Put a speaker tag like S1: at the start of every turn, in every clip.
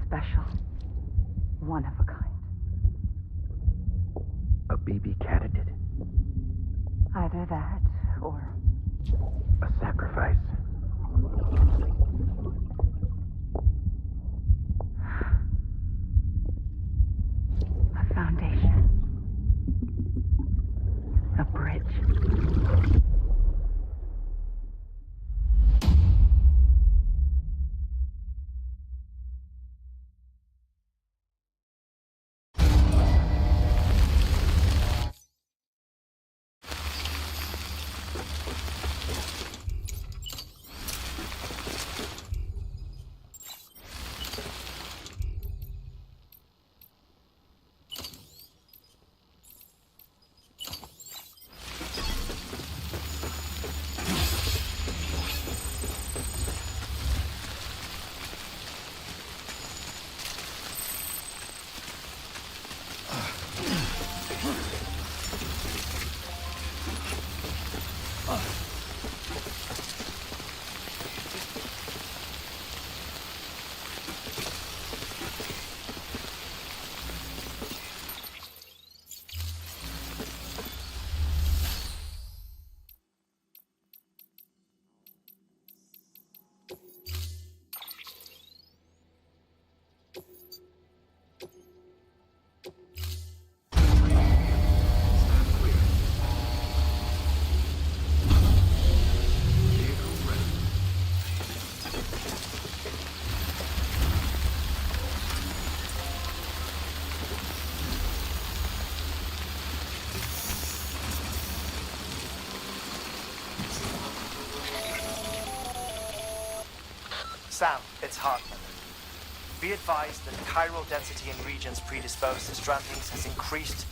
S1: special. One of a kind.
S2: A baby candidate?
S1: Either that, or...
S2: A sacrifice?
S1: A foundation. A bridge.
S3: Sam, it's Hartman. Be advised that chiral density in regions predisposed to strandings has increased.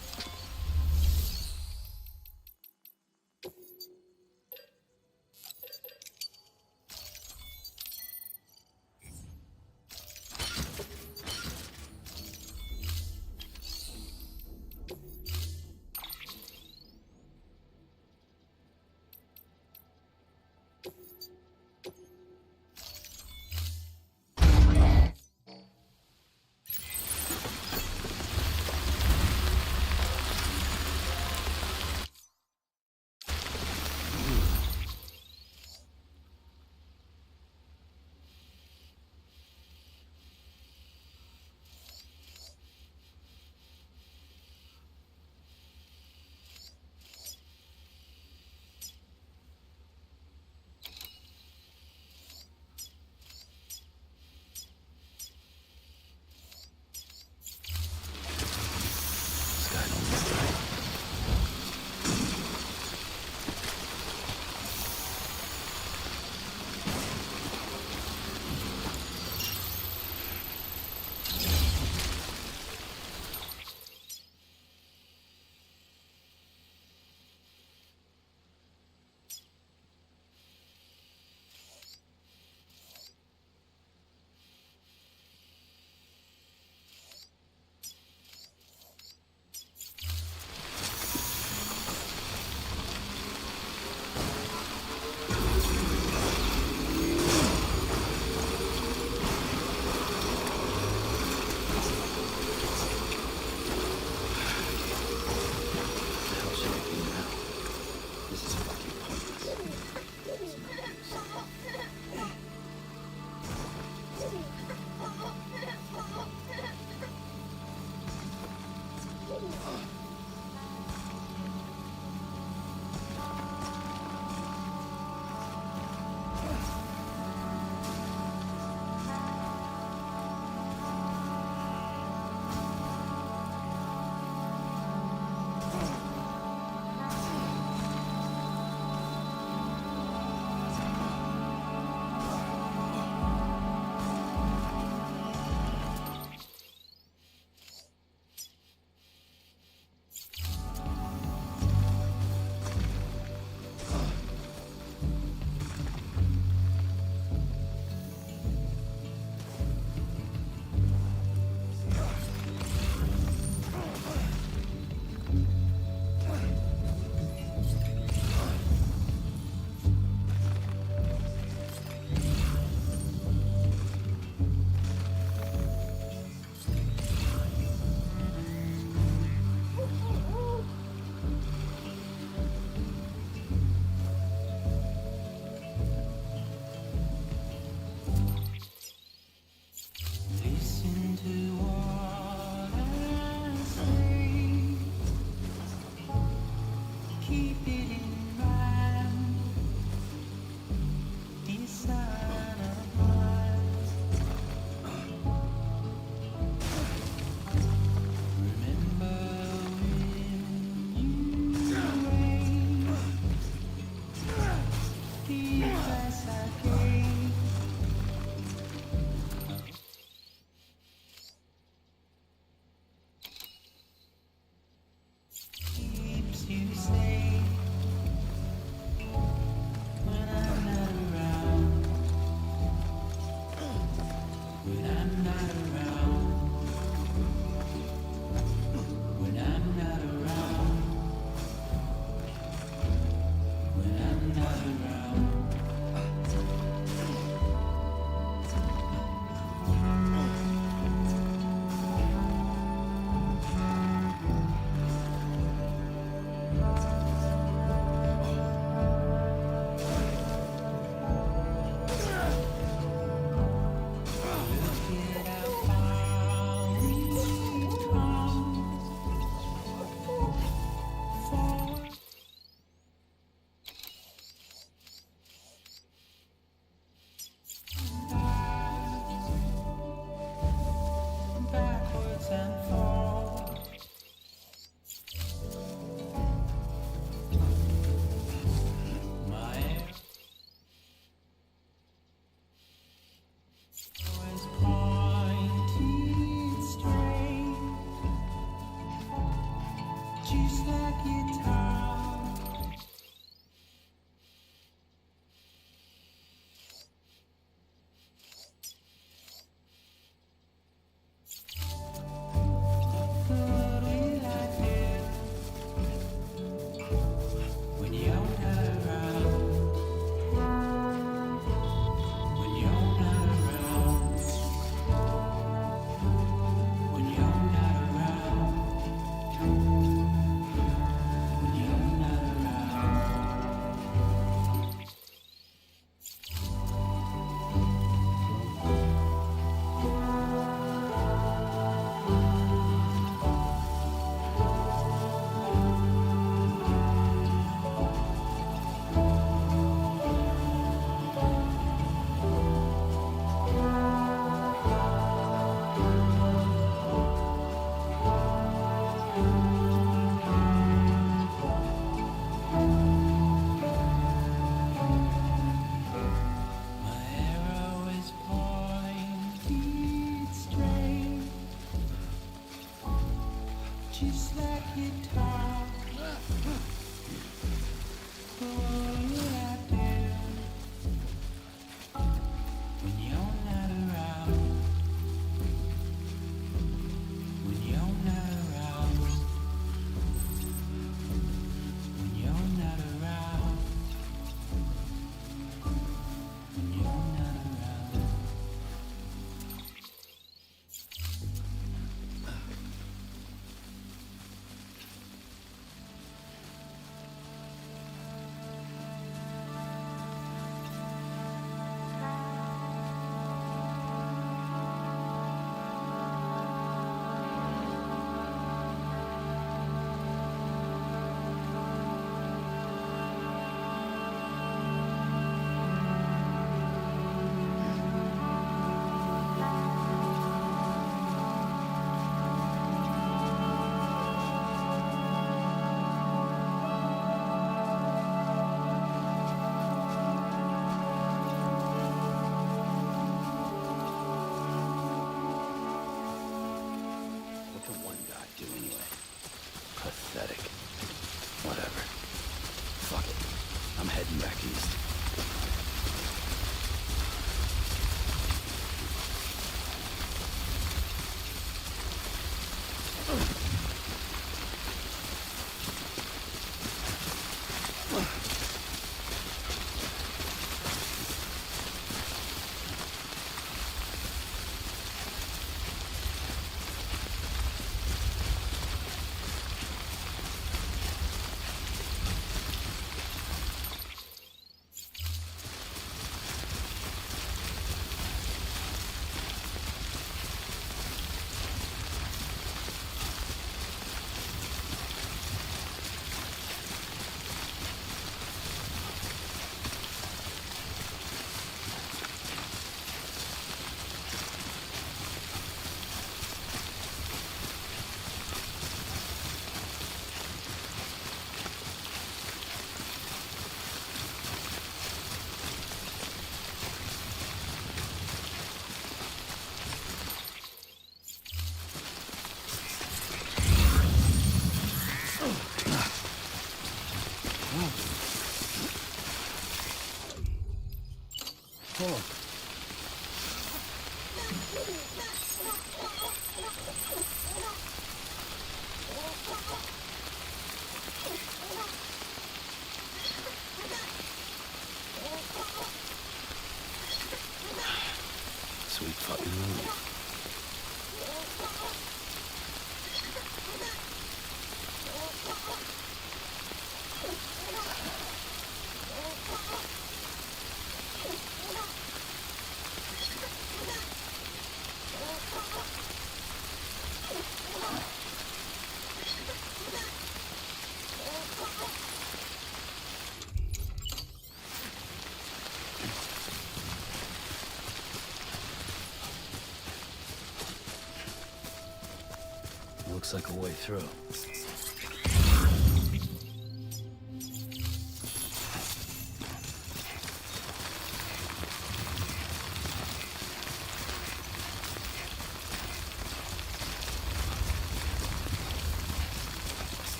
S4: Looks like a way through.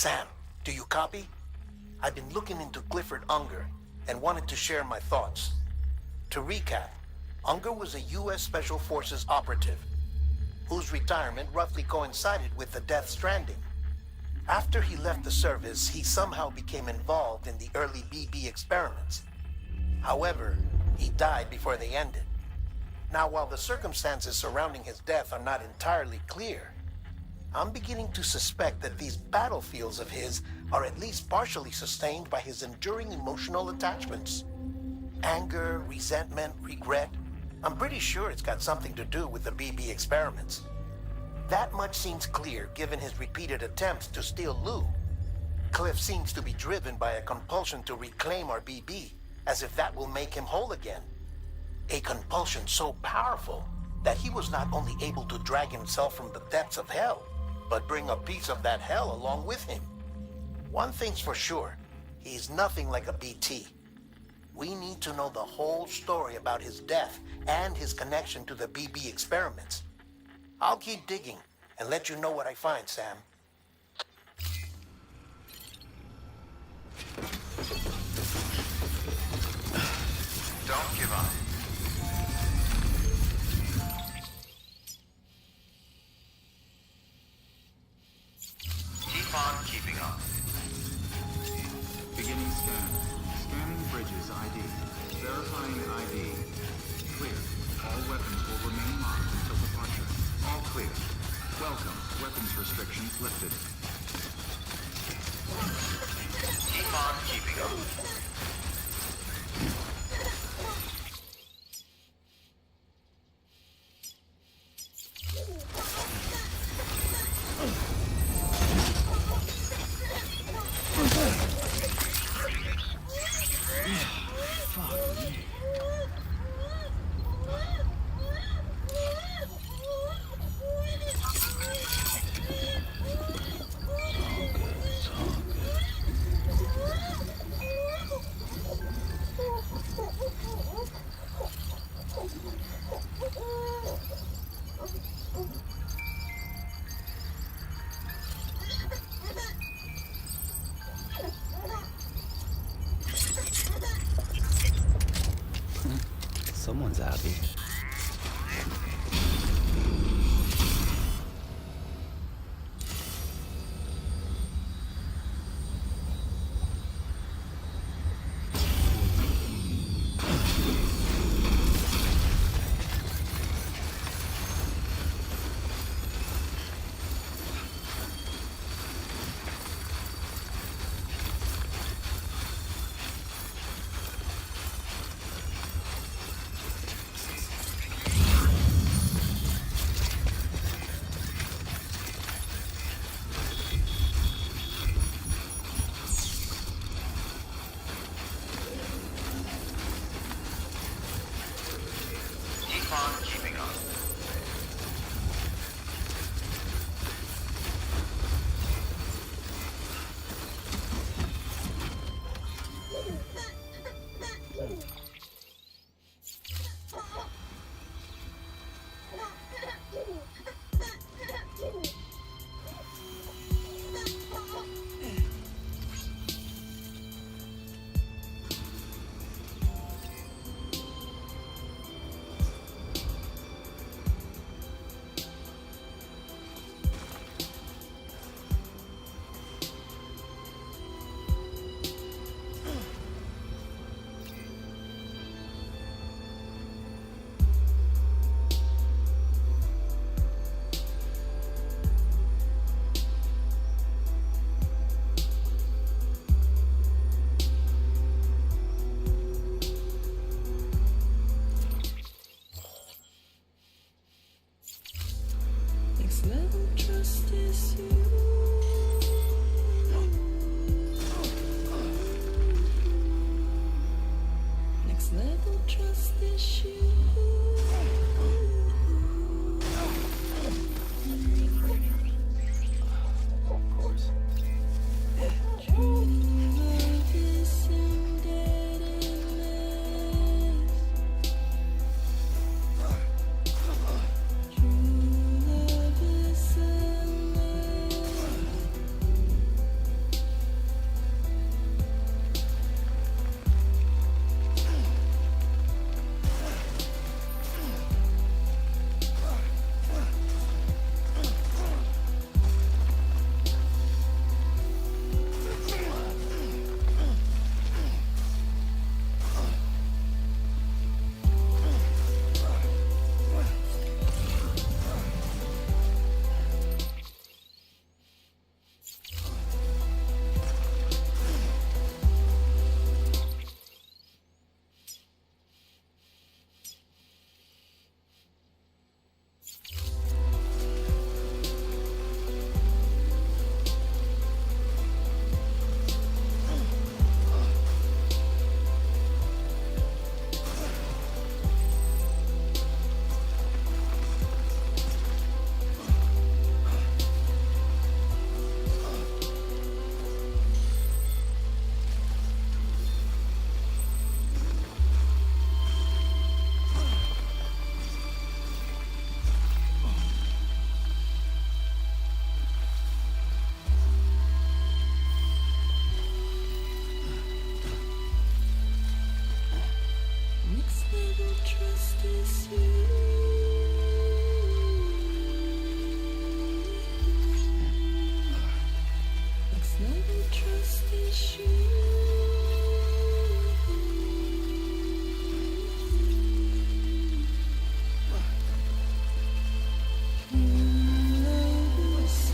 S5: Sam, do you copy? I've been looking into Clifford Unger and wanted to share my thoughts. To recap, Unger was a U.S. Special Forces operative whose retirement roughly coincided with the death Stranding. After he left the service, he somehow became involved in the early BB experiments. However, he died before they ended. Now, while the circumstances surrounding his death are not entirely clear, I'm beginning to suspect that these battlefields of his are at least partially sustained by his enduring emotional attachments. Anger, resentment, regret. I'm pretty sure it's got something to do with the BB experiments. That much seems clear given his repeated attempts to steal Lou. Cliff seems to be driven by a compulsion to reclaim our BB, as if that will make him whole again. A compulsion so powerful that he was not only able to drag himself from the depths of hell, but bring a piece of that hell along with him. One thing's for sure, he's nothing like a BT. We need to know the whole story about his death and his connection to the BB experiments. I'll keep digging and let you know what I find, Sam.
S2: Don't give up. Keep on keeping on.
S6: Beginning scan. Scanning bridges ID. Verifying ID. Clear. All weapons will remain locked until departure. All clear. Welcome. Weapons restrictions lifted.
S2: Keep on keeping on.
S4: Someone's happy.
S2: Keep on keeping up.
S7: Next level trust is you. Next level trust is you.
S4: Of course.
S7: True love is embedded in this. True love is endless. Next level trust is you. Next level trust is you. Love is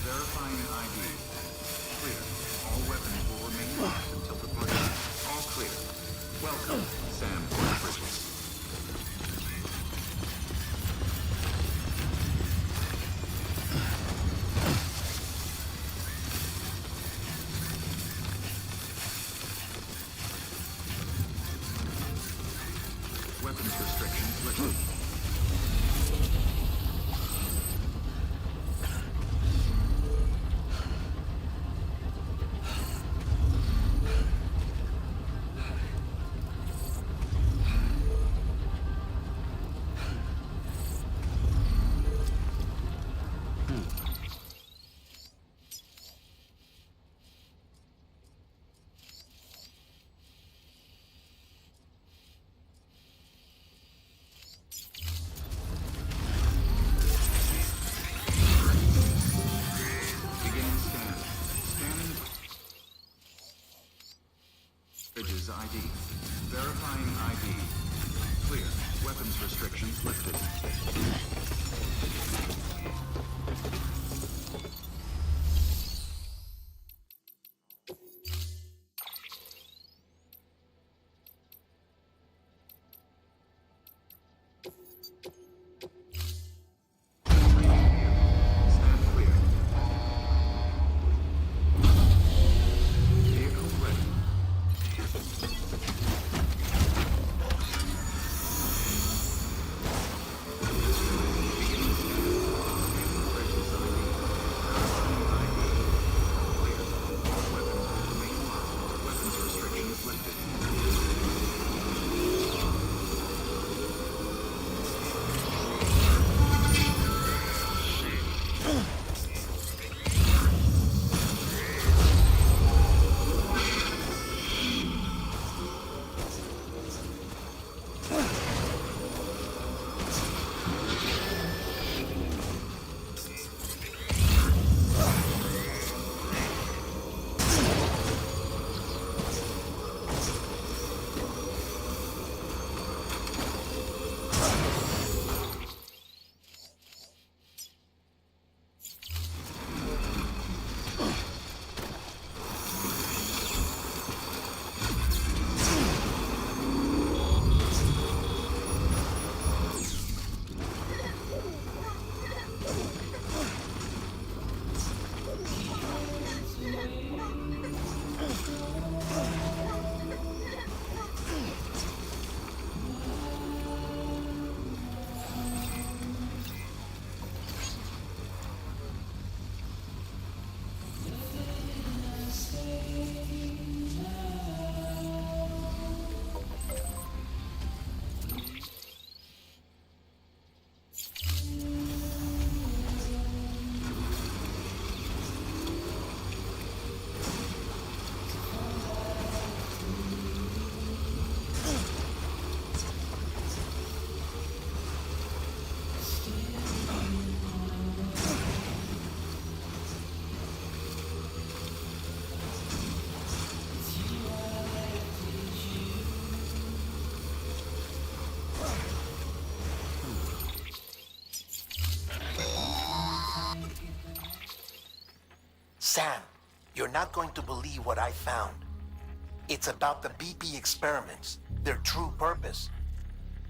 S6: Verifying ID. Clear. All weapons will remain locked until departure. All clear. Welcome, Sam Bridges. Weapons restrictions lifted. Beginning scan. Scanning Bridges ID. Verifying ID. Clear. Weapons restrictions lifted. Stand clear. Vehicle ready. Beginning scan. Scanning bridges ID. Verifying ID. Clear. All weapons will remain locked. Weapons restrictions lifted.
S5: Sam, you're not going to believe what I found. It's about the BP experiments, their true purpose.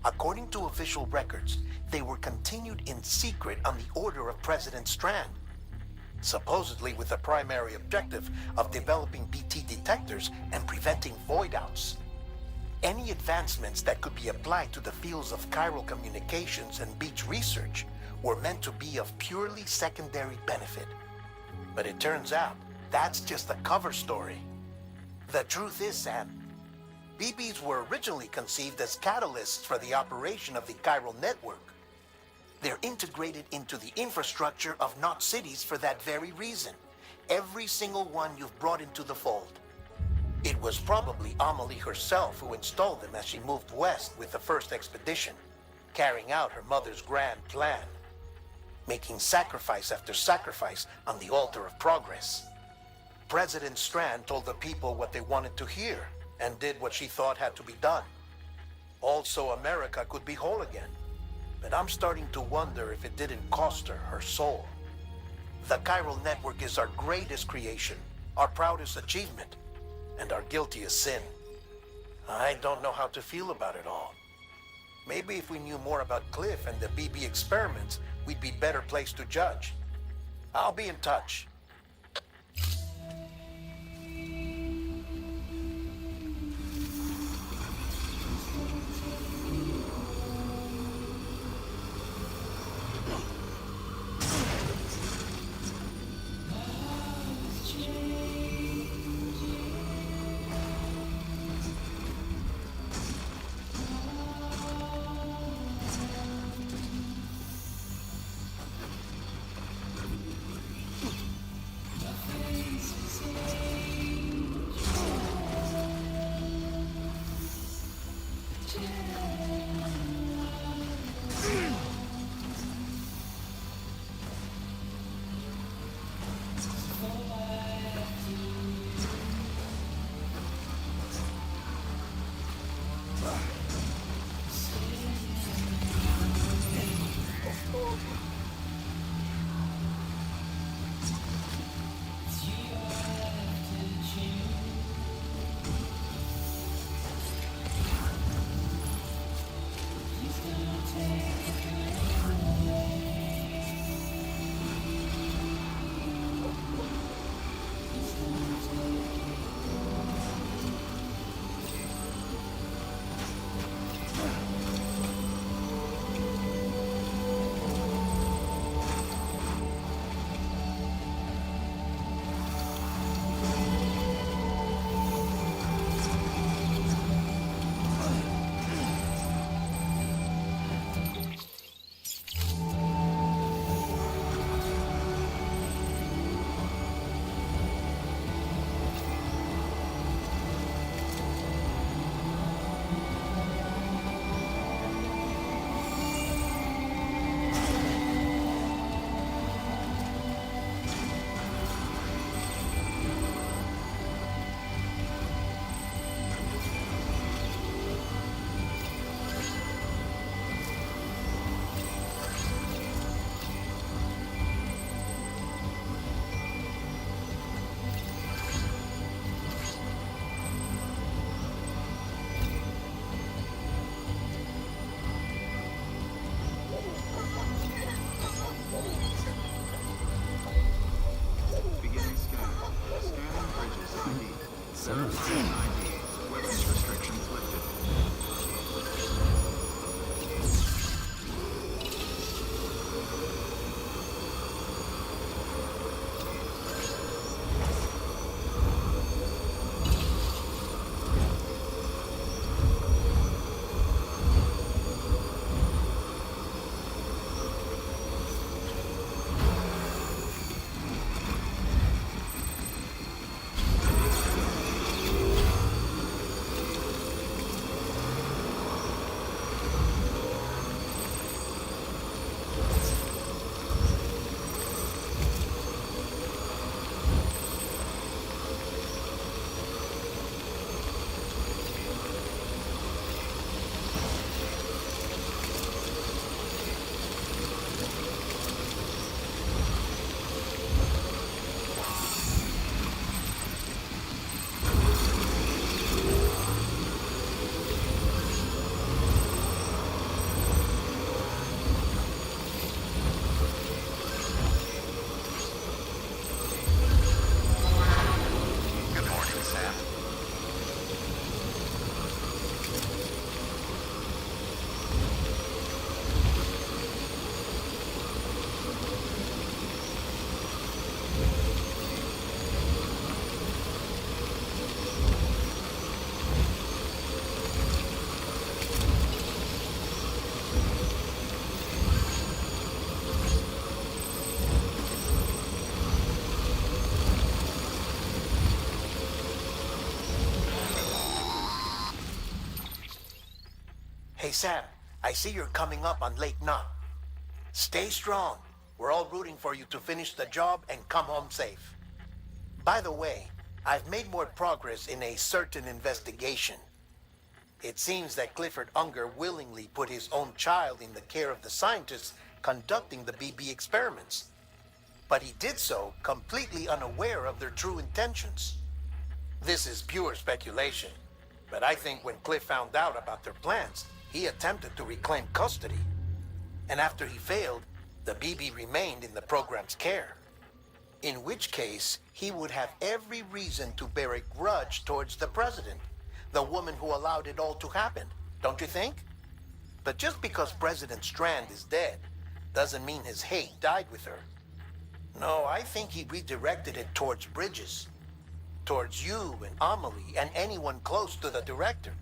S5: According to official records, they were continued in secret on the order of President Strand, supposedly with the primary objective of developing BT detectors and preventing void-outs. Any advancements that could be applied to the fields of chiral communications and beach research were meant to be of purely secondary benefit. But it turns out, that's just a cover story. The truth is, Sam, BBs were originally conceived as catalysts for the operation of the chiral network. They're integrated into the infrastructure of Knot cities for that very reason. Every single one you've brought into the fold. It was probably Amelie herself who installed them as she moved west with the first expedition, carrying out her mother's grand plan, making sacrifice after sacrifice on the altar of progress. President Strand told the people what they wanted to hear and did what she thought had to be done. Also, America could be whole again. But I'm starting to wonder if it didn't cost her her soul. The chiral network is our greatest creation, our proudest achievement, and our guiltiest sin. I don't know how to feel about it all. Maybe if we knew more about Cliff and the BB experiments, we'd be better placed to judge. I'll be in touch.
S6: Beginning scanning. Scanning bridges ID. Verifying ID. Weapons restrictions lifted.
S2: Good morning, Sam.
S5: Hey Sam, I see you're coming up on Lake Knot. Stay strong. We're all rooting for you to finish the job and come home safe. By the way, I've made more progress in a certain investigation. It seems that Clifford Unger willingly put his own child in the care of the scientists conducting the BB experiments. but he did so completely unaware of their true intentions. This is pure speculation, but I think when Cliff found out about their plans, he attempted to reclaim custody. And after he failed, the BB remained in the program's care. In which case, he would have every reason to bear a grudge towards the president, the woman who allowed it all to happen, don't you think? But just because President Strand is dead, doesn't mean his hate died with her. No, I think he redirected it towards Bridges. Towards you and Amelie and anyone close to the director.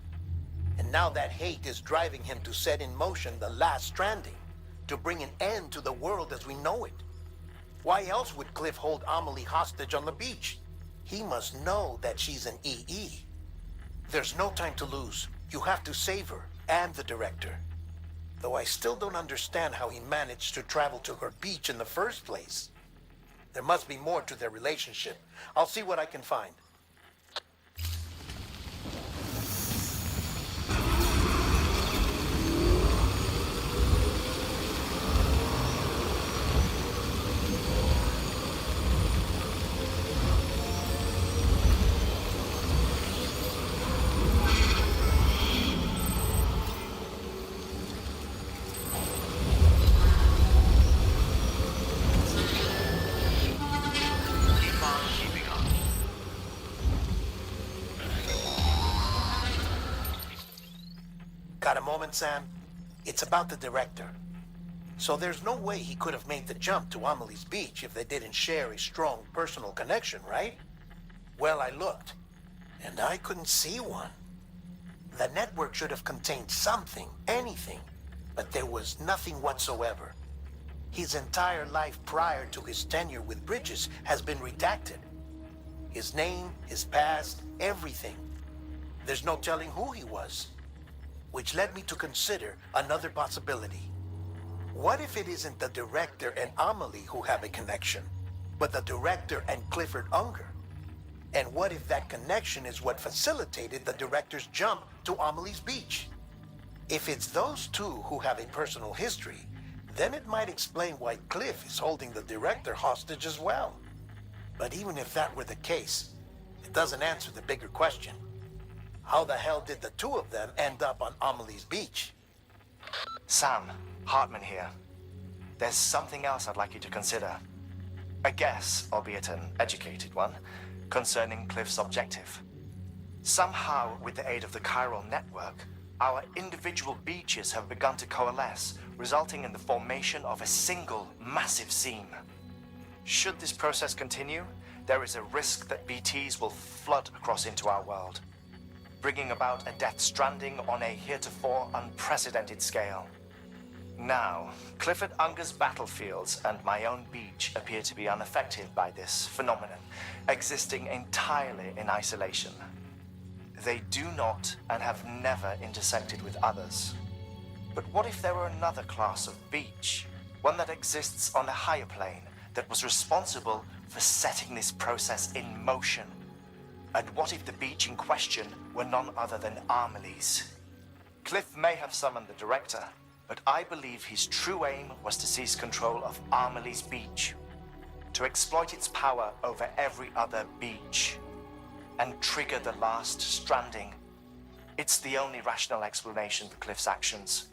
S5: And now that hate is driving him to set in motion the last Stranding, to bring an end to the world as we know it. Why else would Cliff hold Amelie hostage on the beach? He must know that she's an EE. There's no time to lose. You have to save her and the director. Though I still don't understand how he managed to travel to her beach in the first place. There must be more to their relationship. I'll see what I can find.
S2: Keep on keeping on.
S5: Got a moment, Sam? It's about the director. So there's no way he could have made the jump to Amelie's beach if they didn't share a strong personal connection, right? Well, I looked, and I couldn't see one. The network should have contained something, anything, but there was nothing whatsoever. His entire life prior to his tenure with Bridges has been redacted. His name, his past, everything. There's no telling who he was. Which led me to consider another possibility. What if it isn't the director and Amelie who have a connection, but the director and Clifford Unger? And what if that connection is what facilitated the director's jump to Amelie's beach? If it's those two who have a personal history, then it might explain why Cliff is holding the director hostage as well. But even if that were the case, it doesn't answer the bigger question. How the hell did the two of them end up on Amelie's beach?
S3: Sam, Hartman here. There's something else I'd like you to consider. A guess, albeit an educated one, concerning Cliff's objective. Somehow, with the aid of the chiral network, our individual beaches have begun to coalesce, resulting in the formation of a single massive seam. Should this process continue, there is a risk that BTs will flood across into our world, bringing about a death stranding on a heretofore unprecedented scale. Now, Clifford Unger's battlefields and my own beach appear to be unaffected by this phenomenon, existing entirely in isolation. They do not and have never intersected with others. But what if there were another class of beach, one that exists on a higher plane, that was responsible for setting this process in motion? And what if the beach in question were none other than Amelie's? Cliff may have summoned the director, but I believe his true aim was to seize control of Amelie's beach, to exploit its power over every other beach, and trigger the last stranding. It's the only rational explanation for Cliff's actions,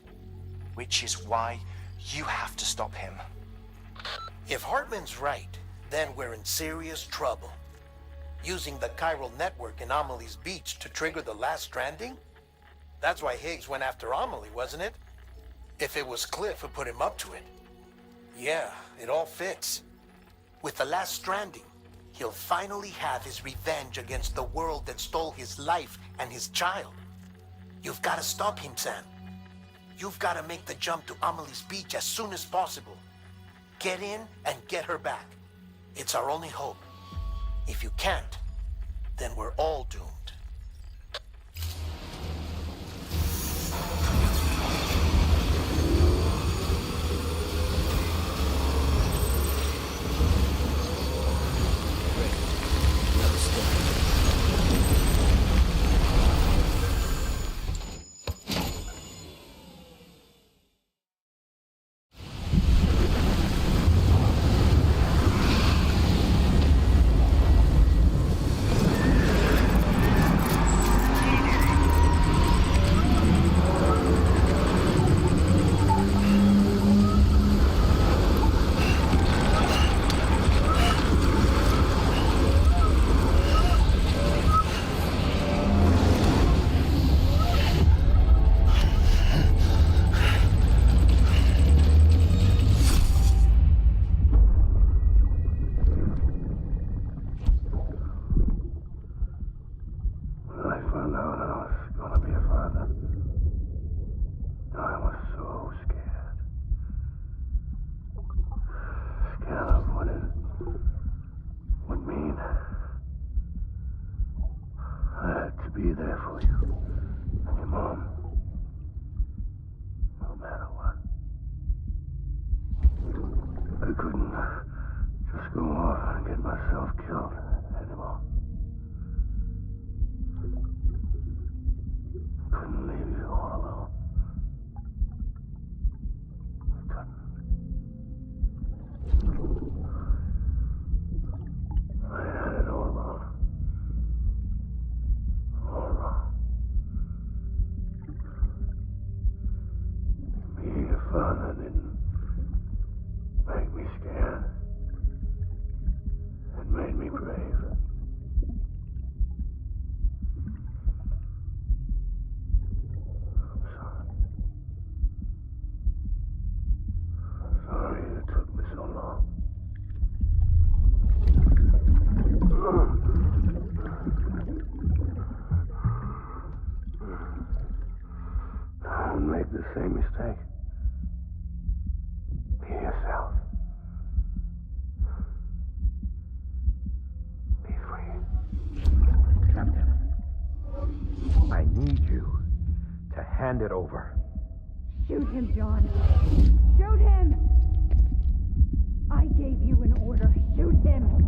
S3: which is why you have to stop him.
S5: If Hartman's right, then we're in serious trouble. Using the chiral network in Amelie's beach to trigger the last stranding? That's why Higgs went after Amelie, wasn't it? If it was Cliff who put him up to it. Yeah, it all fits. With the last stranding, he'll finally have his revenge against the world that stole his life and his child. You've got to stop him, Sam. You've got to make the jump to Amelie's beach as soon as possible. Get in and get her back. It's our only hope. If you can't, then we're all doomed.
S4: to be there for you. And your mom. No matter what. I couldn't just go off and get myself killed anymore. Couldn't leave you all alone. I couldn't. I had it all wrong. All wrong. Being a father didn't make me scared. It made me brave. I'm sorry. Sorry it took me so long. Don't make the same mistake. Be yourself. Be free.
S8: Captain, I need you to hand it over.
S1: Shoot him, John. Shoot him! I gave you an order. Shoot him!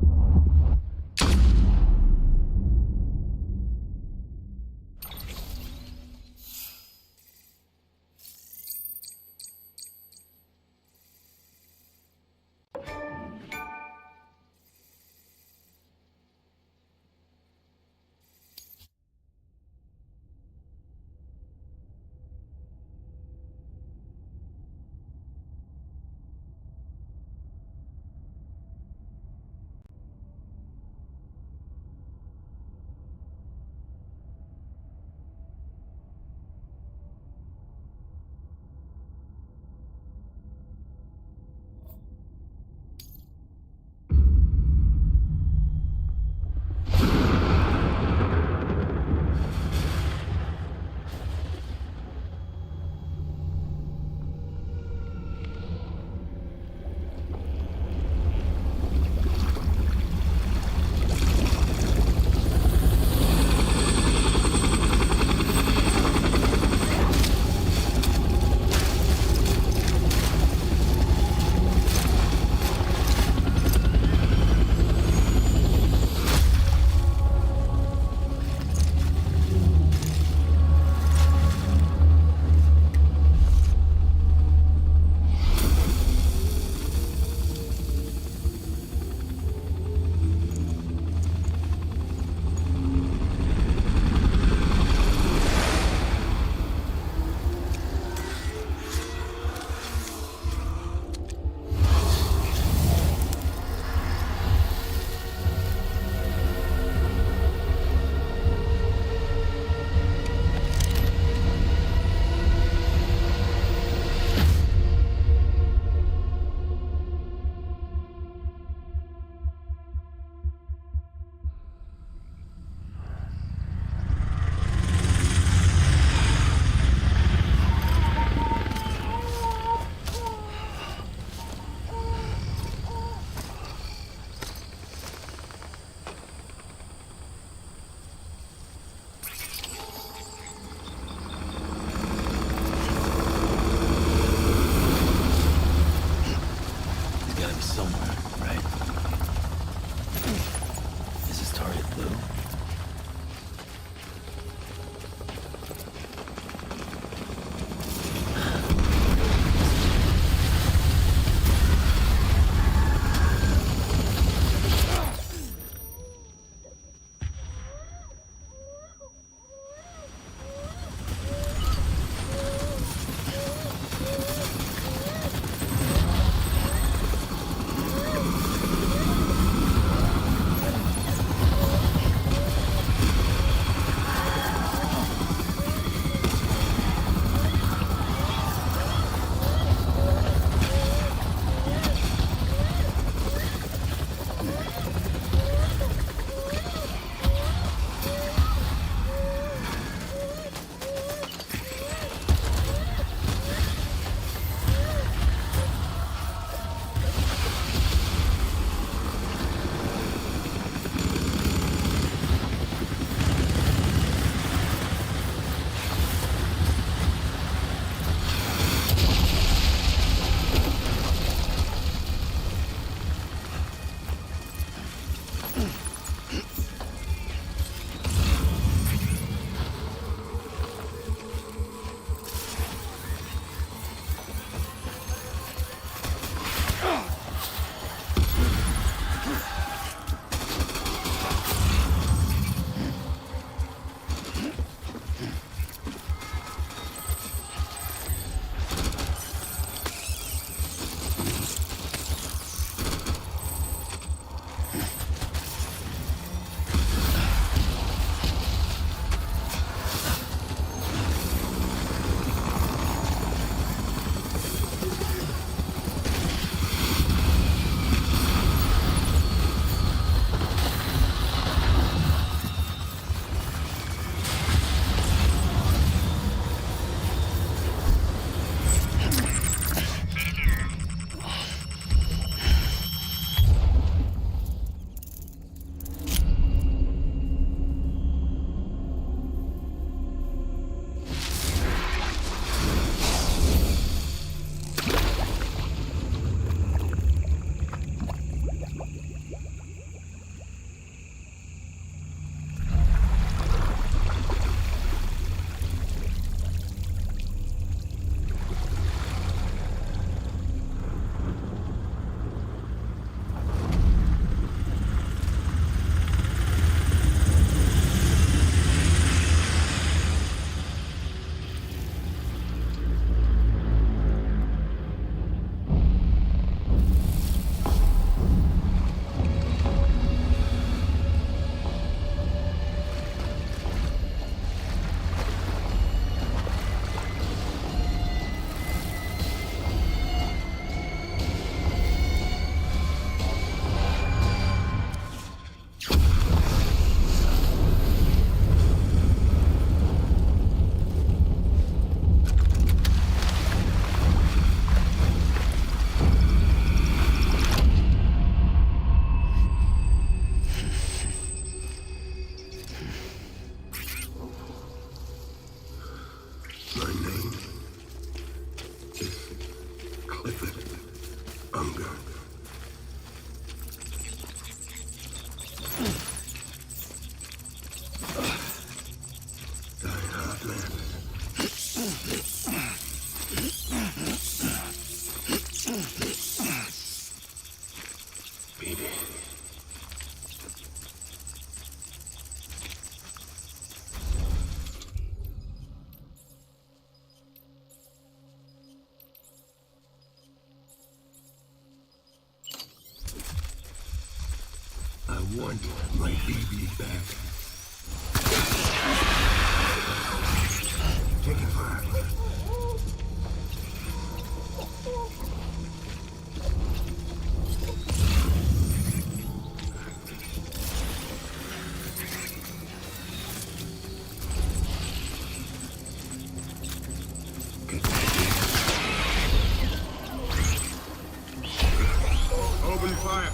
S4: want my baby back. Taking fire.
S6: Open fire.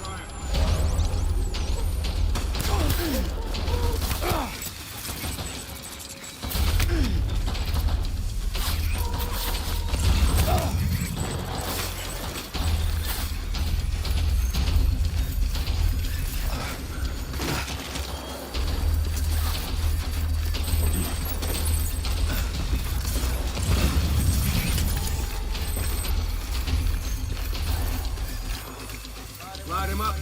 S6: Light him up.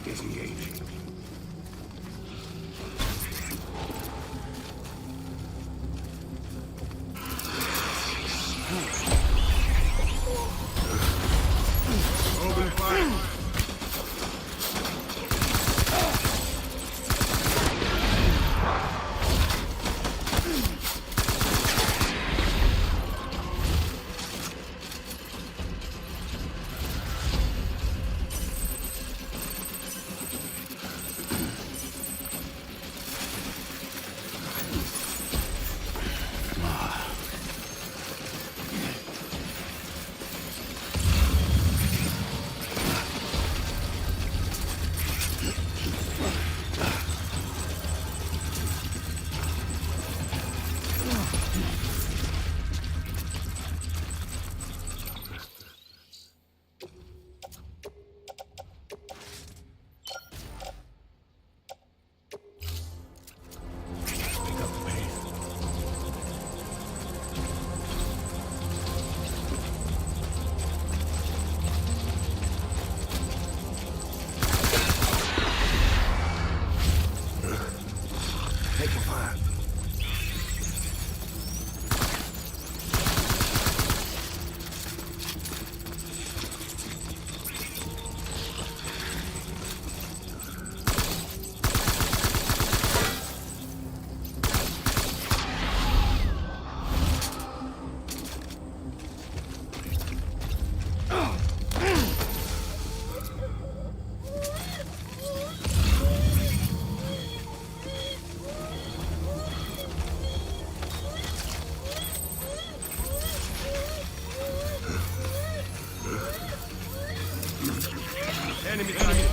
S4: Disengage.
S6: Open fire.
S4: Taking fire.
S6: Enemy target.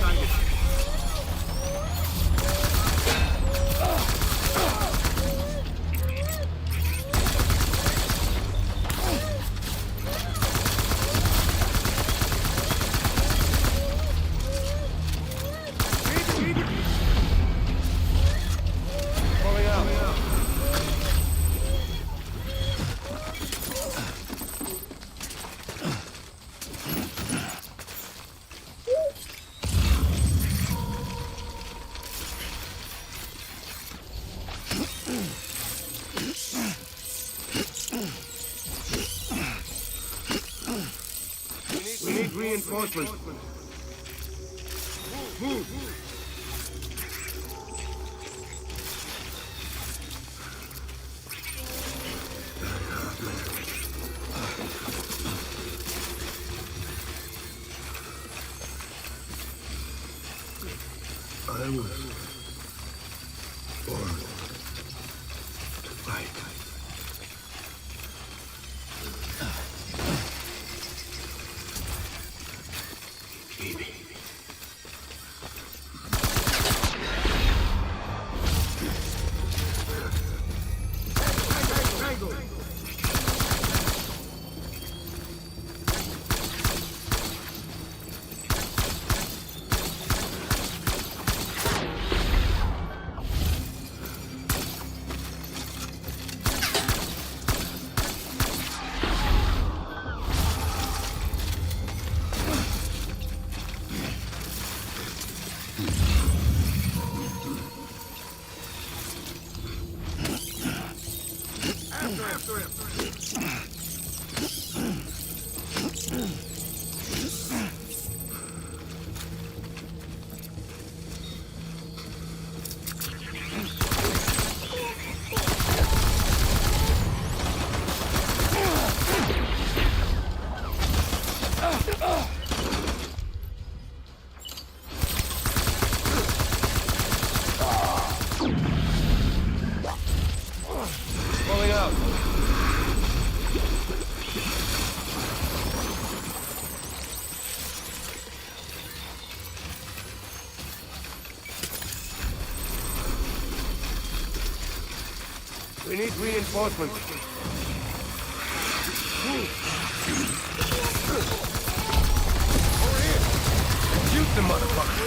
S3: Pulling out.
S6: We need reinforcements. Move.
S4: I was born to fight.
S8: Pulling out. We need reinforcements. Over here. Shoot the motherfucker.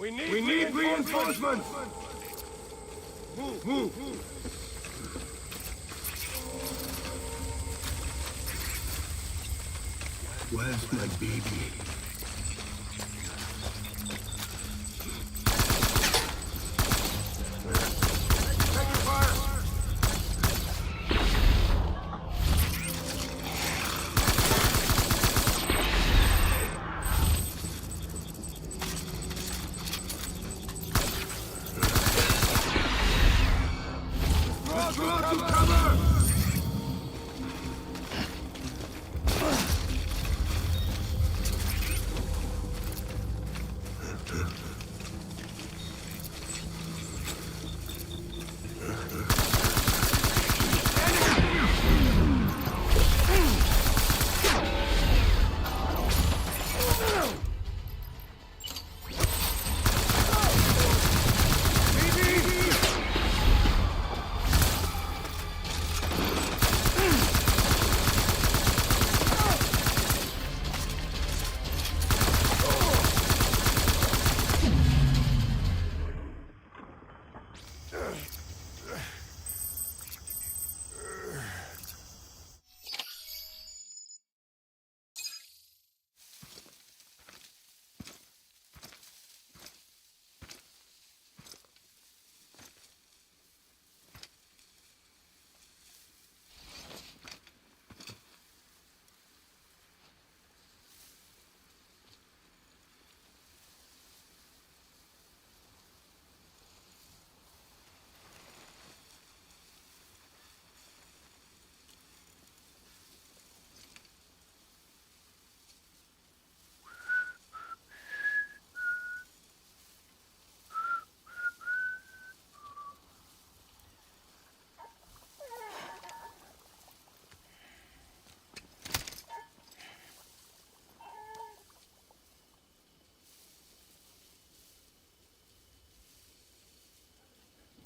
S8: We need reinforcements! Move!
S4: Where's my baby?
S8: Taking fire! Draw to cover!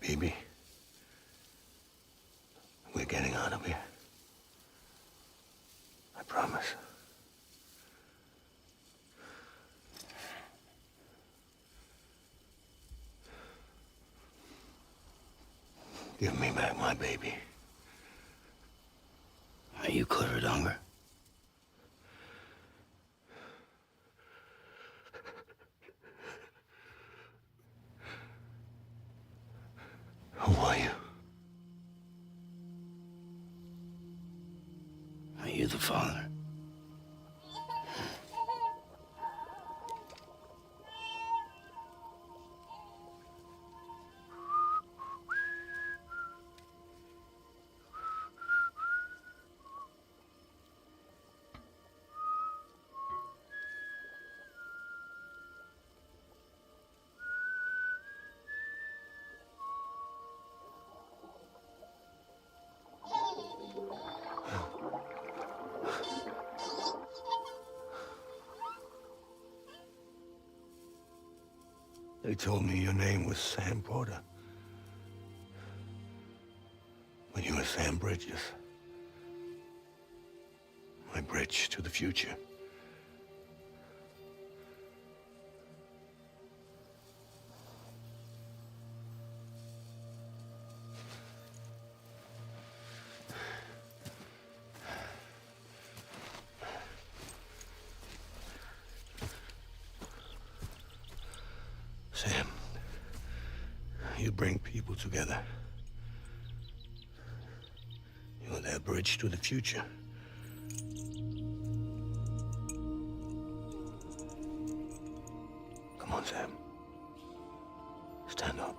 S4: Baby, we're getting out of here. I promise. Give me back my baby. Are you Clifford Unger? Who are you? Are you the father? They told me your name was Sam Porter. But you were Sam Bridges. My bridge to the future. Sam, you bring people together. You're their bridge to the future. Come on, Sam. Stand up.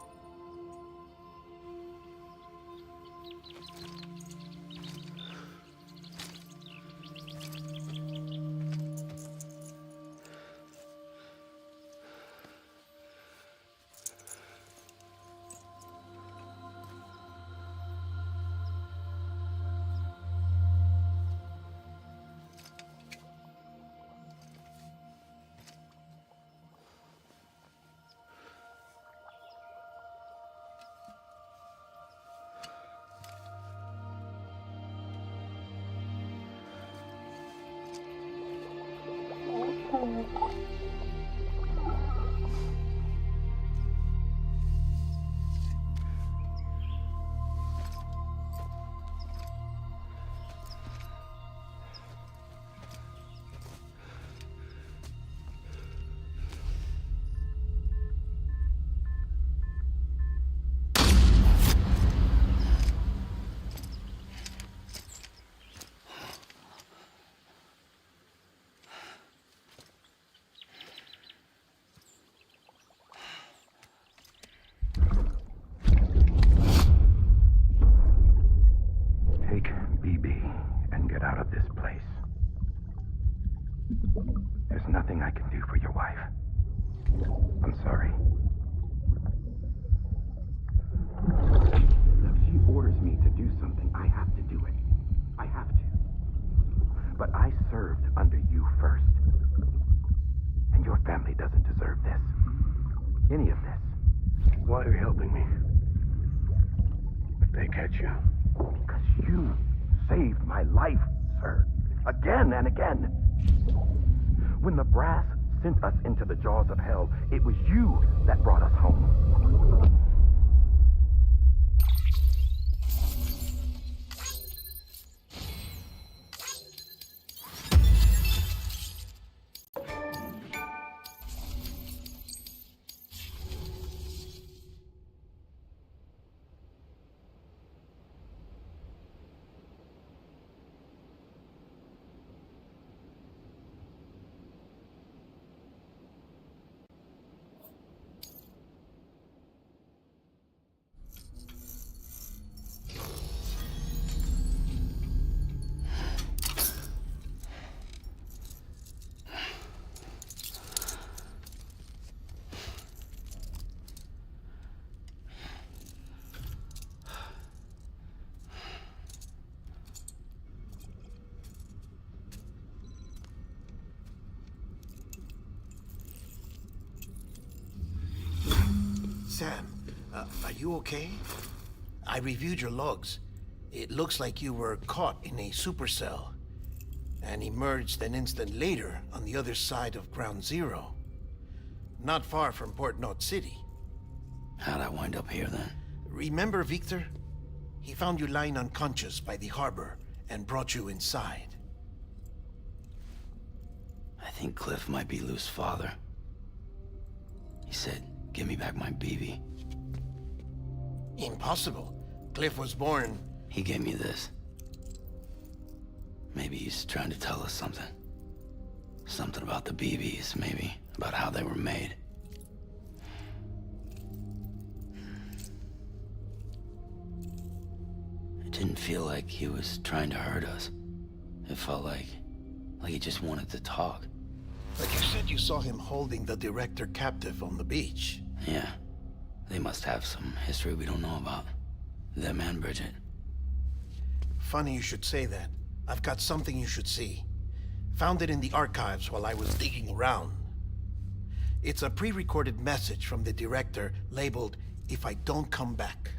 S4: Take BB and get out of this place. There's nothing I can do for your wife. I'm sorry. If she orders me to do something, I have to do it. I have to. But I served under you first. And your family doesn't deserve this. Any of this. Why are you helping me? If they catch you. Because you saved my life, sir. Again and again. When the brass sent us into the jaws of hell, it was you that brought us home.
S5: Sam, are you okay? I reviewed your logs. It looks like you were caught in a supercell and emerged an instant later on the other side of Ground Zero. Not far from Port Knot City.
S9: How'd I wind up here then?
S5: Remember Victor? He found you lying unconscious by the harbor and brought you inside.
S9: I think Cliff might be Lou's father. He said, give me back my BB.
S5: Impossible. Cliff was born...
S9: He gave me this. Maybe he's trying to tell us something. Something about the BBs, maybe. About how they were made. It didn't feel like he was trying to hurt us. It felt like he just wanted to talk.
S5: But you said you saw him holding the director captive on the beach.
S9: Yeah. They must have some history we don't know about. Them and Bridget.
S5: Funny you should say that. I've got something you should see. Found it in the archives while I was digging around. It's a pre-recorded message from the director labeled, "If I Don't Come Back."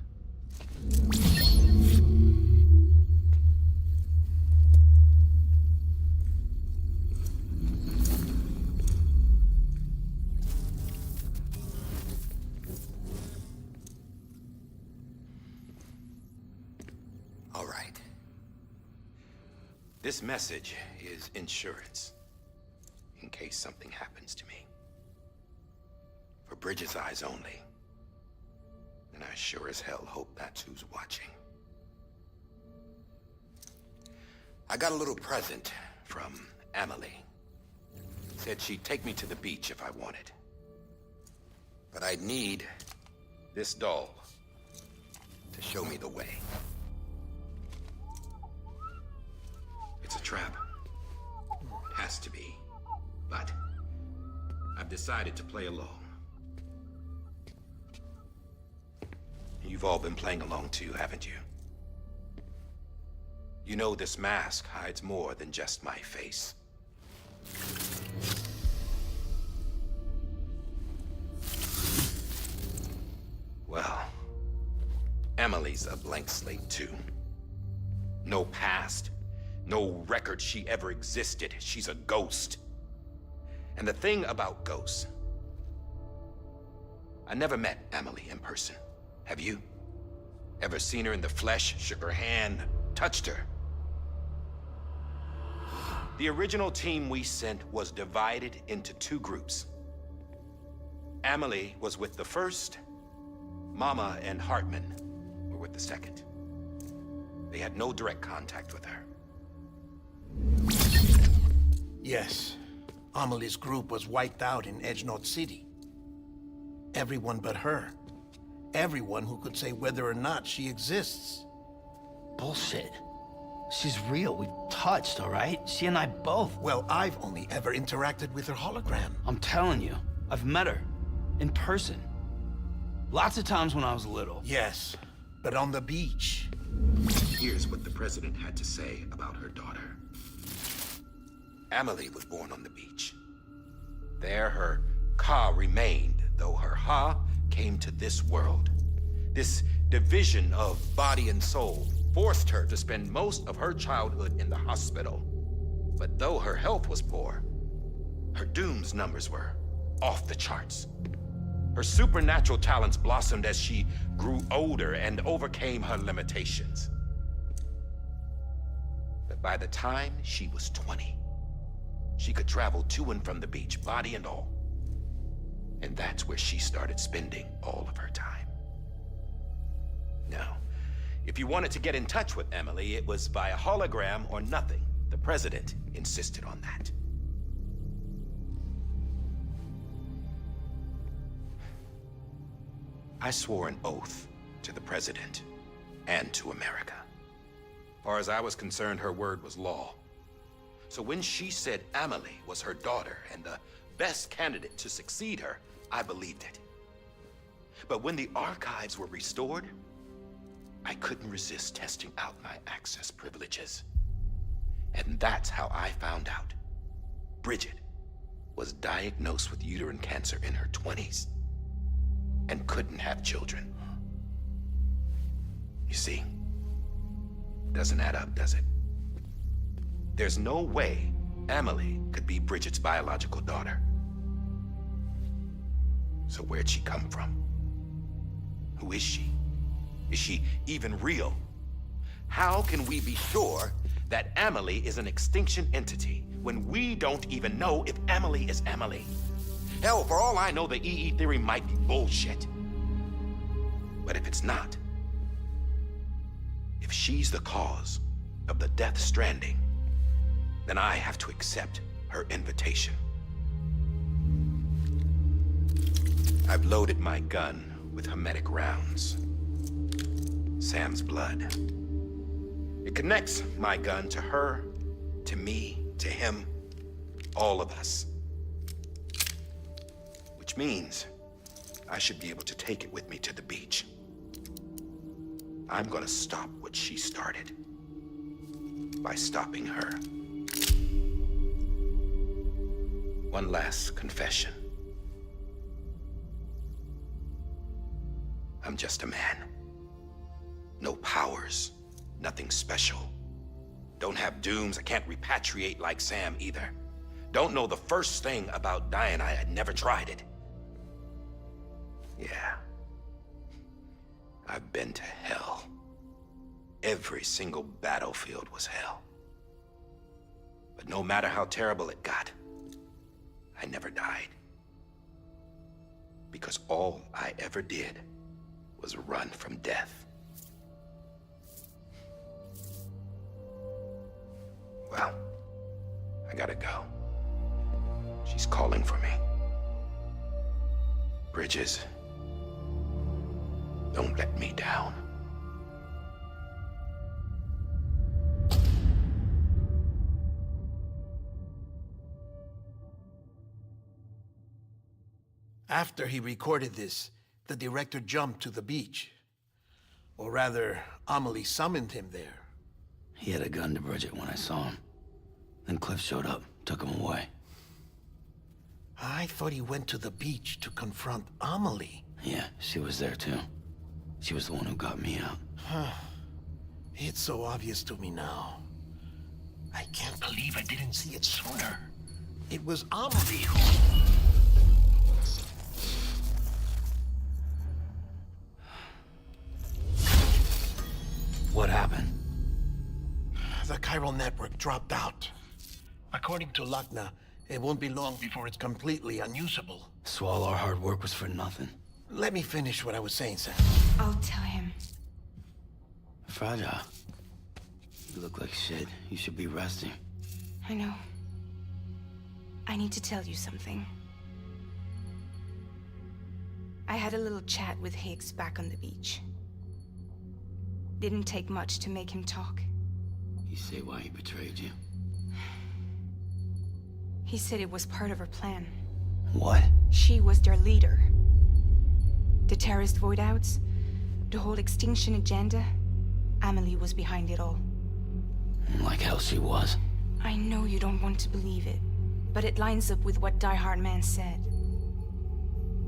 S10: All right. This message is insurance, in case something happens to me. For Bridget's eyes only. And I sure as hell hope that's who's watching. I got a little present from Emily. Said she'd take me to the beach if I wanted. But I'd need this doll to show me the way. It's a trap. Has to be. But I've decided to play along. You've all been playing along too, haven't you? You know this mask hides more than just my face. Well, Emily's a blank slate too. No past. No record she ever existed. She's a ghost. And the thing about ghosts, I never met Emily in person. Have you? Ever seen her in the flesh, shook her hand, touched her? The original team we sent was divided into two groups. Emily was with the first. Mama and Hartman were with the second. They had no direct contact with her.
S5: Yes, Amelie's group was wiped out in Edgenorth City. Everyone but her. Everyone who could say whether or not she exists.
S9: Bullshit. She's real. We've touched, all right? She and I both.
S5: Well, I've only ever interacted with her hologram.
S9: I'm telling you, I've met her. In person. Lots of times when I was little.
S5: Yes, but on the beach.
S10: Here's what the president had to say about her daughter. Emily was born on the beach. There her Ka remained, though her Ha came to this world. This division of body and soul forced her to spend most of her childhood in the hospital. But though her health was poor, her Doom's numbers were off the charts. Her supernatural talents blossomed as she grew older and overcame her limitations. But by the time she was 20, she could travel to and from the beach, body and all. And that's where she started spending all of her time. Now, if you wanted to get in touch with Emily, it was via hologram or nothing. The president insisted on that. I swore an oath to the president and to America. As far as I was concerned, her word was law. So when she said Emily was her daughter and the best candidate to succeed her, I believed it. But when the archives were restored, I couldn't resist testing out my access privileges. And that's how I found out Bridget was diagnosed with uterine cancer in her 20s and couldn't have children. You see, doesn't add up, does it? There's no way Emily could be Bridget's biological daughter. So where'd she come from? Who is she? Is she even real? How can we be sure that Emily is an extinction entity when we don't even know if Emily is Emily? Hell, for all I know, the EE theory might be bullshit. But if it's not, if she's the cause of the death stranding, then I have to accept her invitation. I've loaded my gun with hermetic rounds. Sam's blood. It connects my gun to her, to me, to him, all of us. Which means I should be able to take it with me to the beach. I'm gonna stop what she started by stopping her. One last confession. I'm just a man. No powers, nothing special. Don't have dooms, I can't repatriate like Sam either. Don't know the first thing about dying, I had never tried it. Yeah. I've been to hell. Every single battlefield was hell. But no matter how terrible it got, I never died. Because all I ever did was run from death. Well, I gotta go. She's calling for me. Bridges, don't let me down.
S5: After he recorded this, the director jumped to the beach. Or rather, Amelie summoned him there.
S9: He had a gun to Bridget when I saw him. Then Cliff showed up, took him away.
S5: I thought he went to the beach to confront Amelie.
S9: Yeah, she was there too. She was the one who got me out.
S5: It's so obvious to me now. I can't believe I didn't see it sooner. It was Amelie who...
S9: What happened?
S5: The chiral network dropped out. According to Lakna, it won't be long before it's completely unusable.
S9: So all our hard work was for nothing.
S5: Let me finish what I was saying, Sam.
S1: I'll tell him.
S9: Fragile. You look like shit. You should be resting.
S1: I know. I need to tell you something. I had a little chat with Higgs back on the beach. Didn't take much to make him talk.
S9: You say why he betrayed you?
S1: He said it was part of her plan.
S9: What?
S1: She was their leader. The terrorist voidouts, the whole extinction agenda, Amelie was behind it all.
S9: Like hell she was.
S1: I know you don't want to believe it, but it lines up with what Die Hard Man said.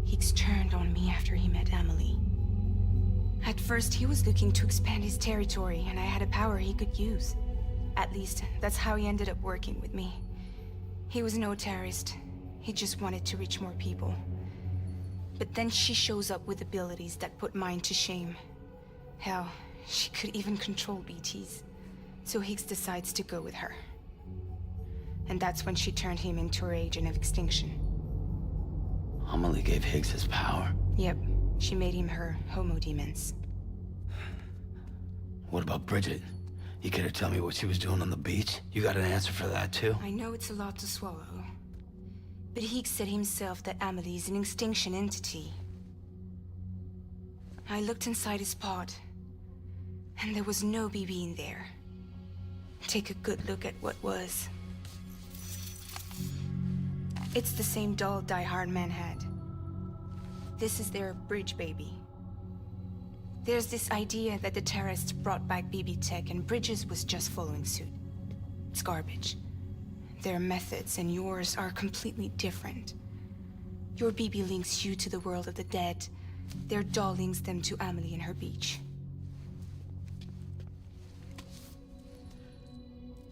S1: Higgs turned on me after he met Amelie. At first, he was looking to expand his territory, and I had a power he could use. At least, that's how he ended up working with me. He was no terrorist. He just wanted to reach more people. But then she shows up with abilities that put mine to shame. Hell, she could even control BTs. So Higgs decides to go with her. And that's when she turned him into her agent of extinction.
S9: Amelie gave Higgs his power.
S1: Yep, she made him her homo demons.
S9: What about Bridget? You care to tell me what she was doing on the beach? You got an answer for that too?
S1: I know it's a lot to swallow. But Higgs said himself that Amelie is an extinction entity. I looked inside his pod, and there was no BB in there. Take a good look at what was. It's the same doll Die Hard Man had. This is their bridge baby. There's this idea that the terrorists brought back BB tech and Bridges was just following suit. It's garbage. Their methods and yours are completely different. Your BB links you to the world of the dead. Their doll links them to Amelie and her beach.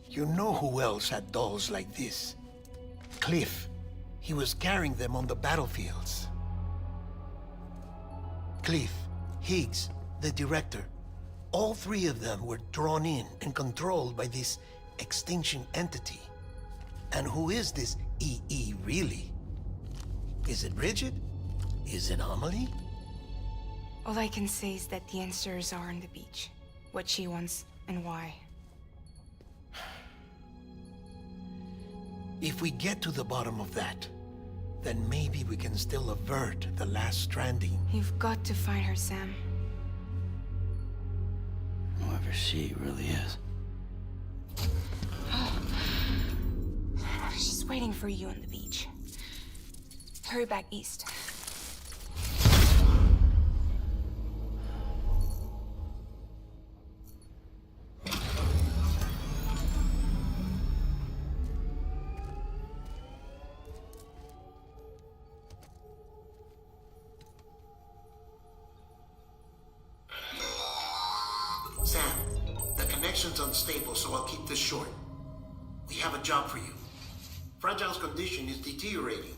S5: You know who else had dolls like this? Cliff. He was carrying them on the battlefields. Cliff, Higgs, the director. All three of them were drawn in and controlled by this extinction entity. And who is this EE really? Is it Bridget? Is it Amelie?
S1: All I can say is that the answers are on the beach. What she wants and why.
S5: If we get to the bottom of that, then maybe we can still avert the last stranding.
S1: You've got to find her, Sam.
S9: Whoever she really is.
S1: She's waiting for you on the beach. Hurry back east.
S5: Connection's unstable, so I'll keep this short. We have a job for you. Fragile's condition is deteriorating.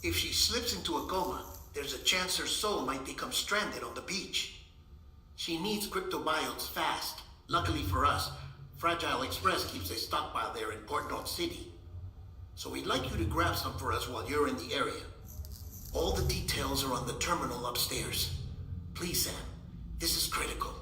S5: If she slips into a coma, there's a chance her soul might become stranded on the beach. She needs cryptobiotes fast. Luckily for us, Fragile Express keeps a stockpile there in Port North City. So we'd like you to grab some for us while you're in the area. All the details are on the terminal upstairs. Please, Sam. This is critical.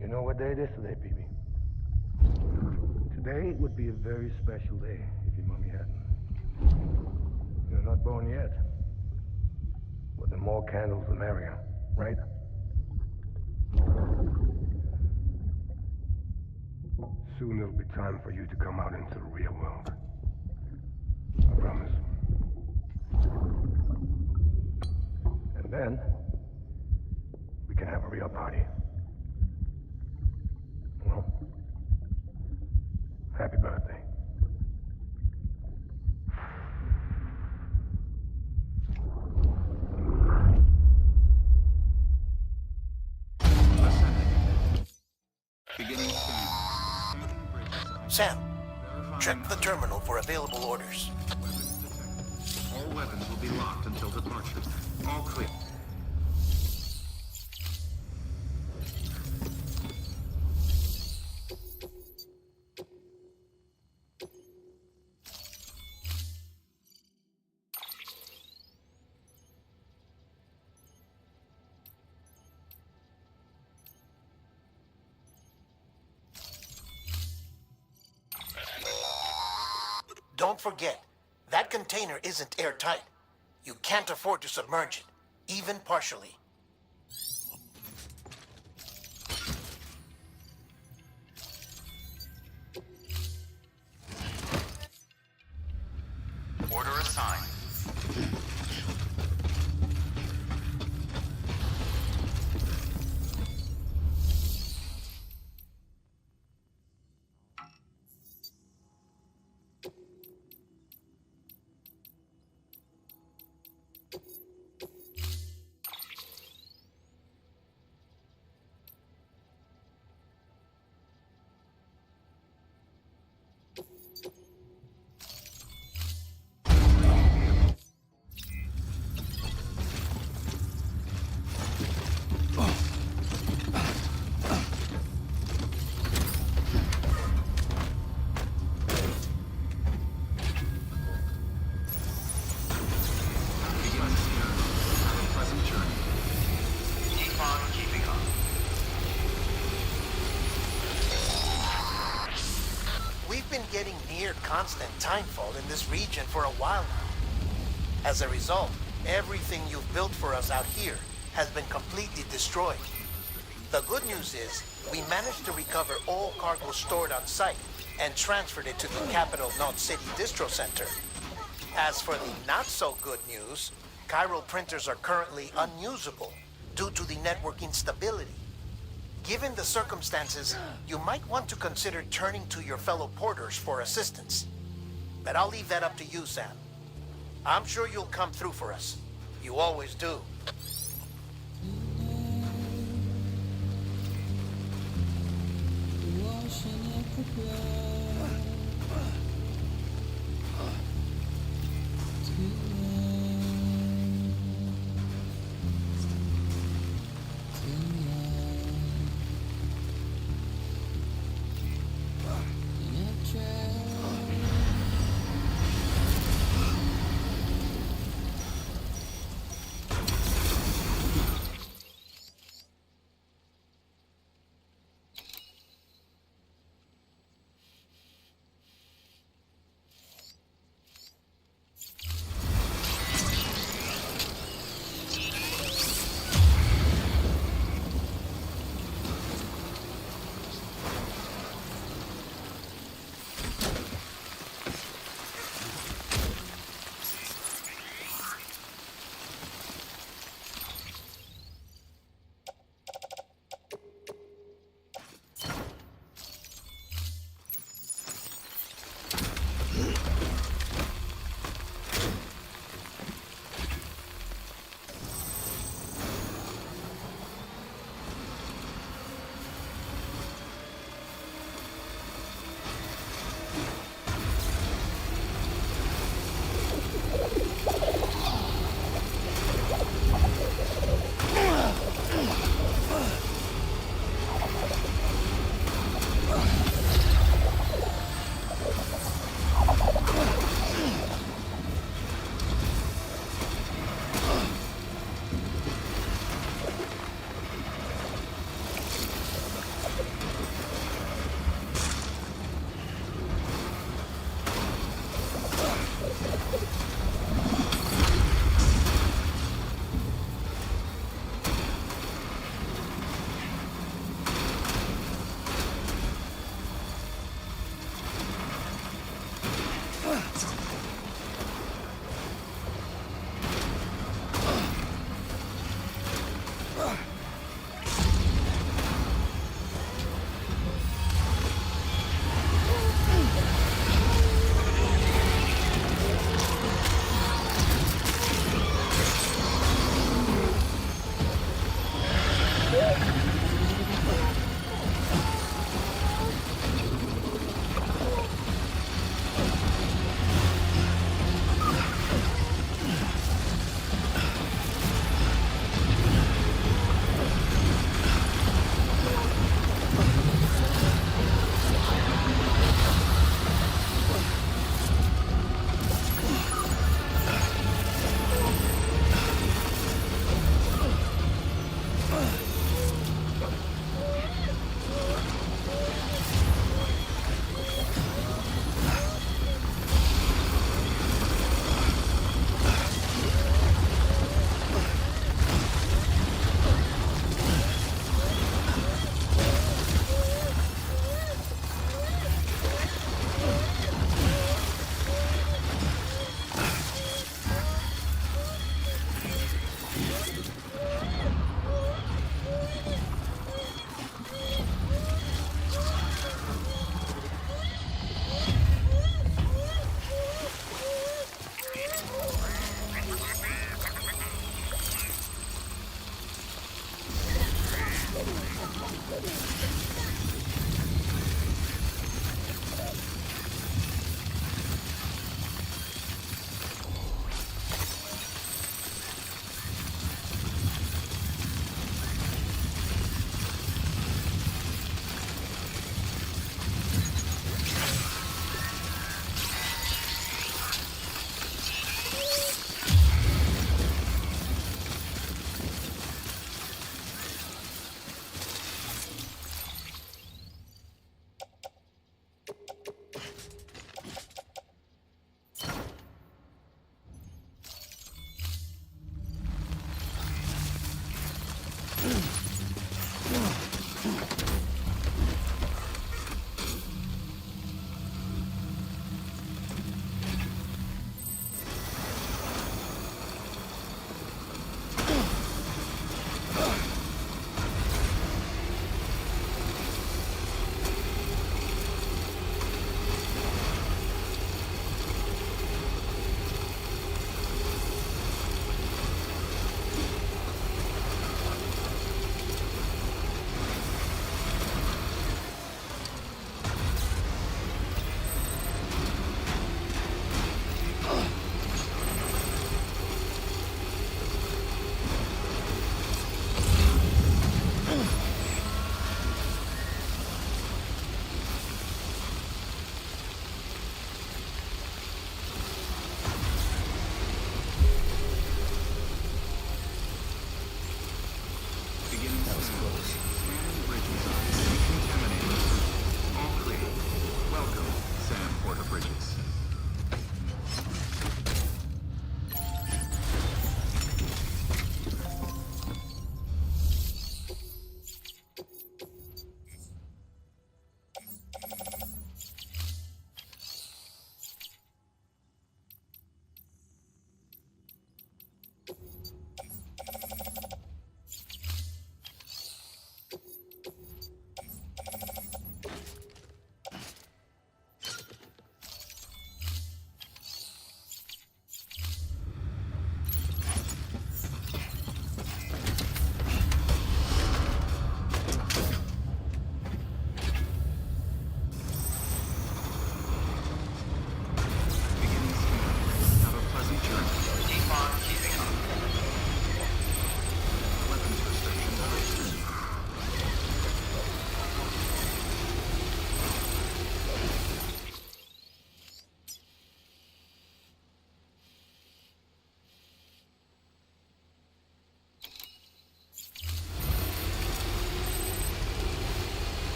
S8: You know what day it is today, Phoebe? Today would be a very special day if your mommy hadn't. You're not born yet. But the more candles, the merrier, right? Soon it'll be time for you to come out into the real world. I promise. And then, we can have a real party. Well, happy birthday.
S6: Beginning scan. Scanning bridges ID.
S5: Sam,
S6: Verifying
S5: check the terminal for available orders.
S6: weapons detected. All weapons will be locked until departure. All clear.
S5: Don't forget, that container isn't airtight. You can't afford to submerge it, even partially.
S2: Order assigned.
S6: Beginning scan. Have a pleasant journey.
S2: Keep on keeping on.
S5: We've been getting near constant timefall in this region for a while now. As a result, everything you've built for us out here has been completely destroyed. The good news is, we managed to recover all cargo stored on site and transferred it to the capital North City Distro Center. As for the not-so-good news, chiral printers are currently unusable due to the network instability. Given the circumstances, you might want to consider turning to your fellow porters for assistance. But I'll leave that up to you, Sam. I'm sure you'll come through for us. You always do.
S7: Washing up the blood.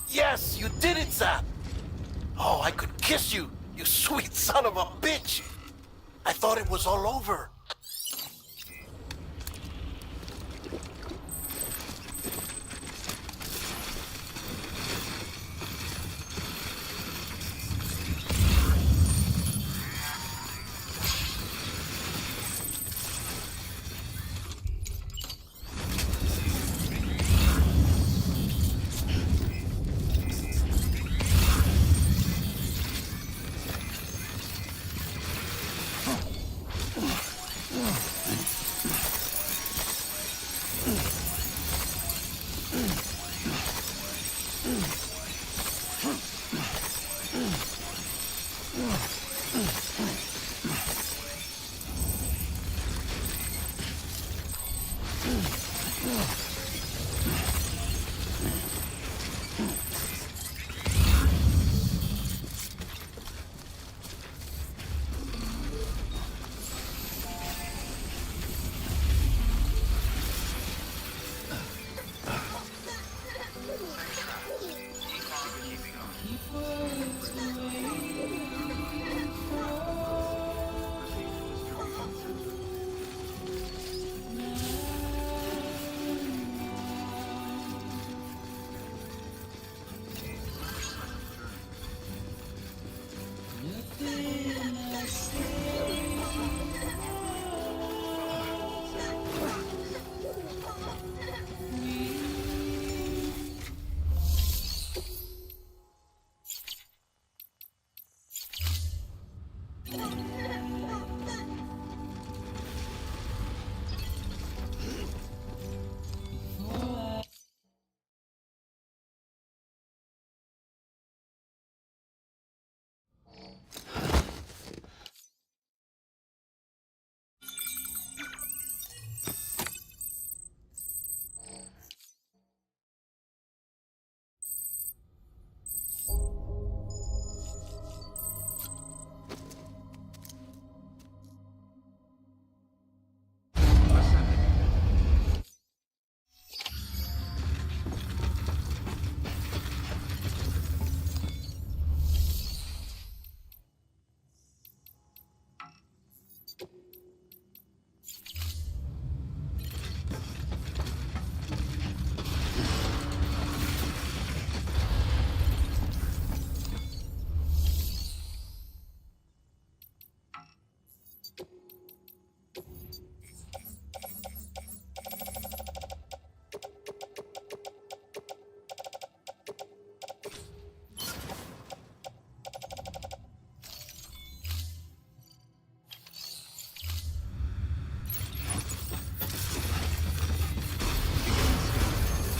S5: Yes, you did it, Sam! Oh, I could kiss you, you sweet son of a bitch! I thought it was all over.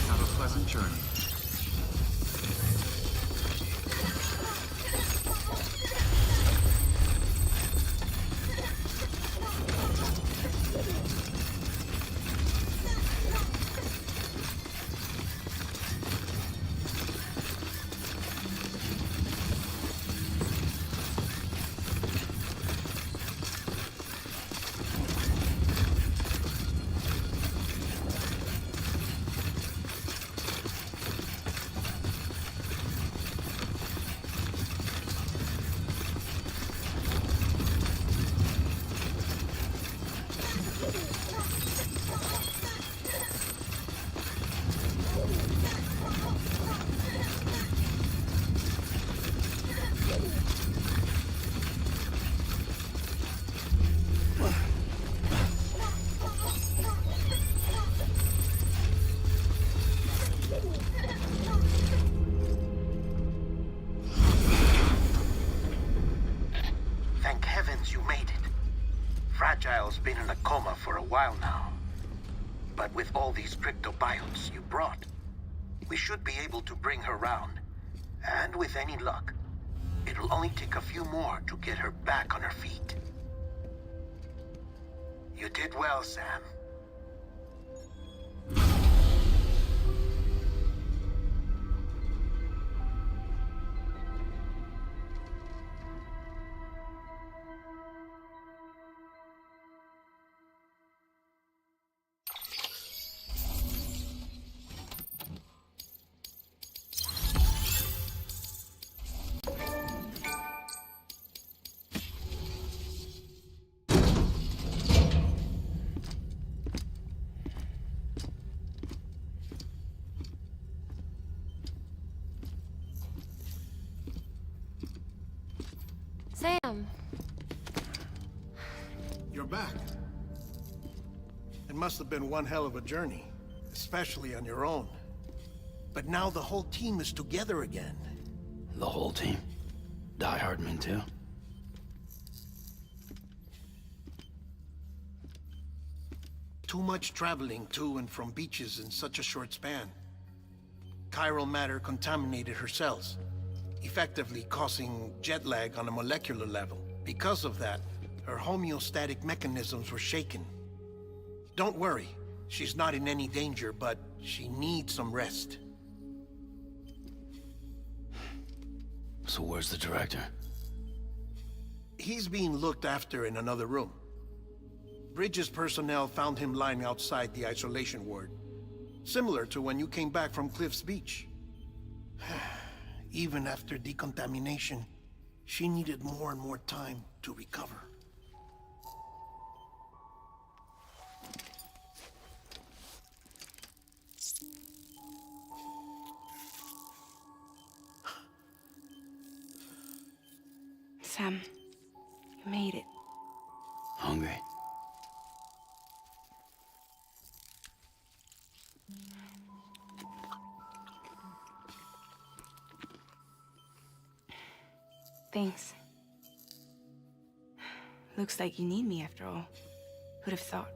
S6: Have a pleasant journey.
S5: Thank heavens you made it. Fragile's been in a coma for a while now. But with all these cryptobiotes you brought, we should be able to bring her round. And with any luck, it'll only take a few more to get her back on her feet. You did well, Sam.
S11: Sam.
S5: You're back. It must have been one hell of a journey, especially on your own. But now the whole team is together again.
S9: The whole team? Die Hardman too?
S5: Too much traveling to and from beaches in such a short span. Chiral matter contaminated her cells, effectively causing jet lag on a molecular level. Because of that, her homeostatic mechanisms were shaken. Don't worry, she's not in any danger, but she needs some rest.
S9: So where's the director?
S5: He's being looked after in another room. Bridges personnel found him lying outside the isolation ward. Similar to when you came back from Cliff's Beach. Even after decontamination, she needed more and more time to recover.
S1: Sam, you made it.
S9: Hungry?
S1: Thanks. Looks like you need me after all. Who'd have thought?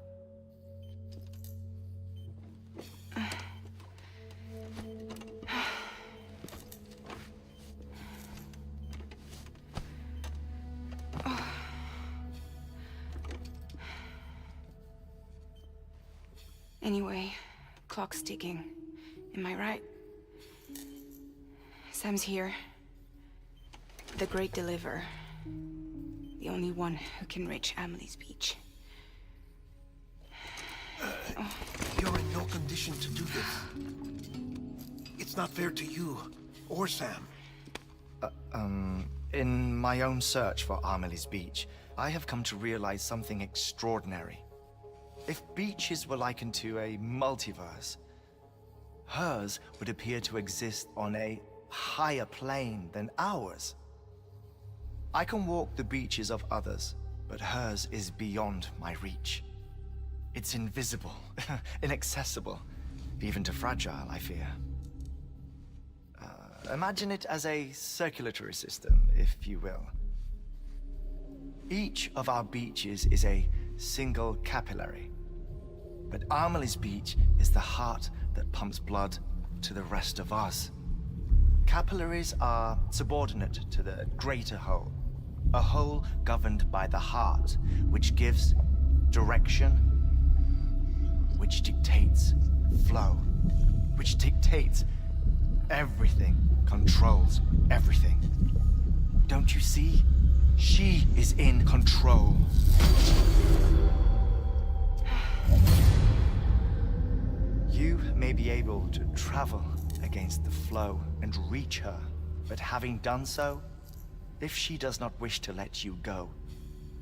S1: Anyway, clock's ticking. Am I right? Sam's here. The Great Deliverer. The only one who can reach Amelie's beach.
S5: You're in no condition to do this. It's not fair to you, or Sam.
S3: In my own search for Amelie's beach, I have come to realize something extraordinary. If beaches were likened to a multiverse, hers would appear to exist on a higher plane than ours. I can walk the beaches of others, but hers is beyond my reach. It's invisible, inaccessible, even to fragile, I fear. Imagine it as a circulatory system, if you will. Each of our beaches is a single capillary, but Amelie's beach is the heart that pumps blood to the rest of us. Capillaries are subordinate to the greater whole, a whole governed by the heart, which gives direction, which dictates flow, which dictates everything, controls everything. Don't you see? She is in control. You may be able to travel against the flow and reach her, but having done so, if she does not wish to let you go,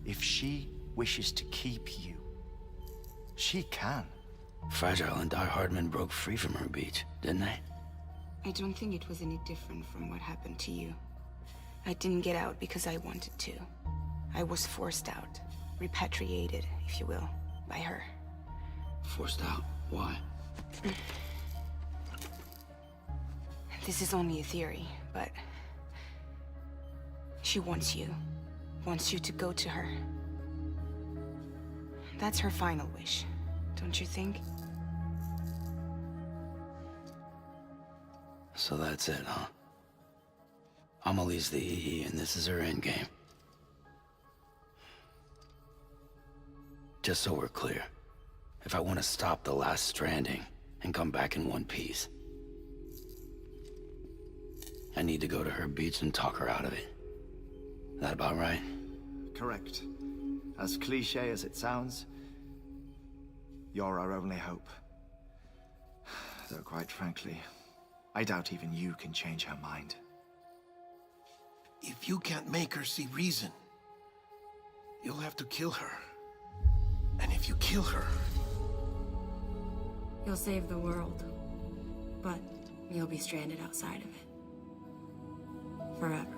S3: if she wishes to keep you, she can.
S9: Fragile and Die Hardman broke free from her beach, didn't they?
S1: I don't think it was any different from what happened to you. I didn't get out because I wanted to. I was forced out, repatriated, if you will, by her.
S9: Forced out? Why?
S1: This is only a theory, but she wants you to go to her. That's her final wish, don't you think?
S9: So that's it, huh? Amelie's the EE, and this is her endgame. Just so we're clear, if I want to stop the last Stranding and come back in one piece, I need to go to her beach and talk her out of it. That about right?
S3: Correct. As cliche as it sounds, you're our only hope. Though quite frankly, I doubt even you can change her mind.
S5: If you can't make her see reason, you'll have to kill her. And if you kill her...
S11: You'll save the world, but you'll be stranded outside of it. Forever.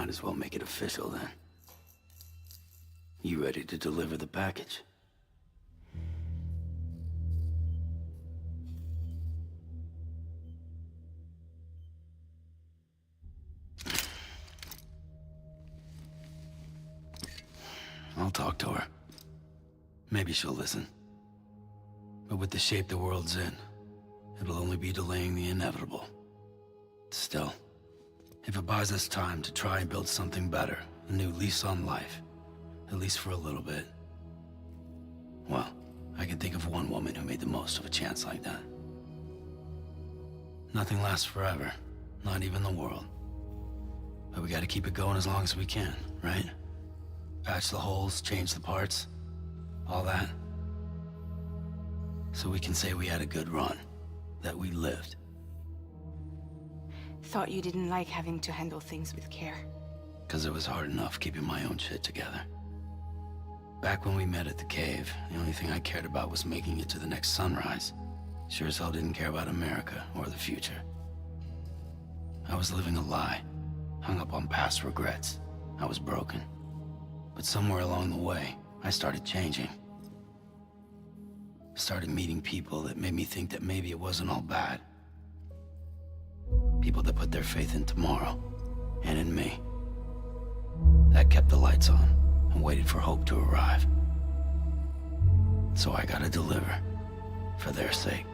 S9: might as well make it official then. You ready to deliver the package? I'll talk to her. Maybe she'll listen. But with the shape the world's in, it'll only be delaying the inevitable. Still, if it buys us time to try and build something better, a new lease on life, at least for a little bit, well, I can think of one woman who made the most of a chance like that. Nothing lasts forever, not even the world. But we gotta keep it going as long as we can, right? Patch the holes, change the parts, all that. So we can say we had a good run, that we lived.
S1: Thought you didn't like having to handle things with care.
S9: 'Cause it was hard enough keeping my own shit together. Back when we met at the cave, the only thing I cared about was making it to the next sunrise. Sure as hell didn't care about America or the future. I was living a lie, hung up on past regrets. I was broken. But somewhere along the way, I started changing. Started meeting people that made me think that maybe it wasn't all bad. People that put their faith in tomorrow, and in me. That kept the lights on, and waited for hope to arrive. So I gotta deliver, for their sake.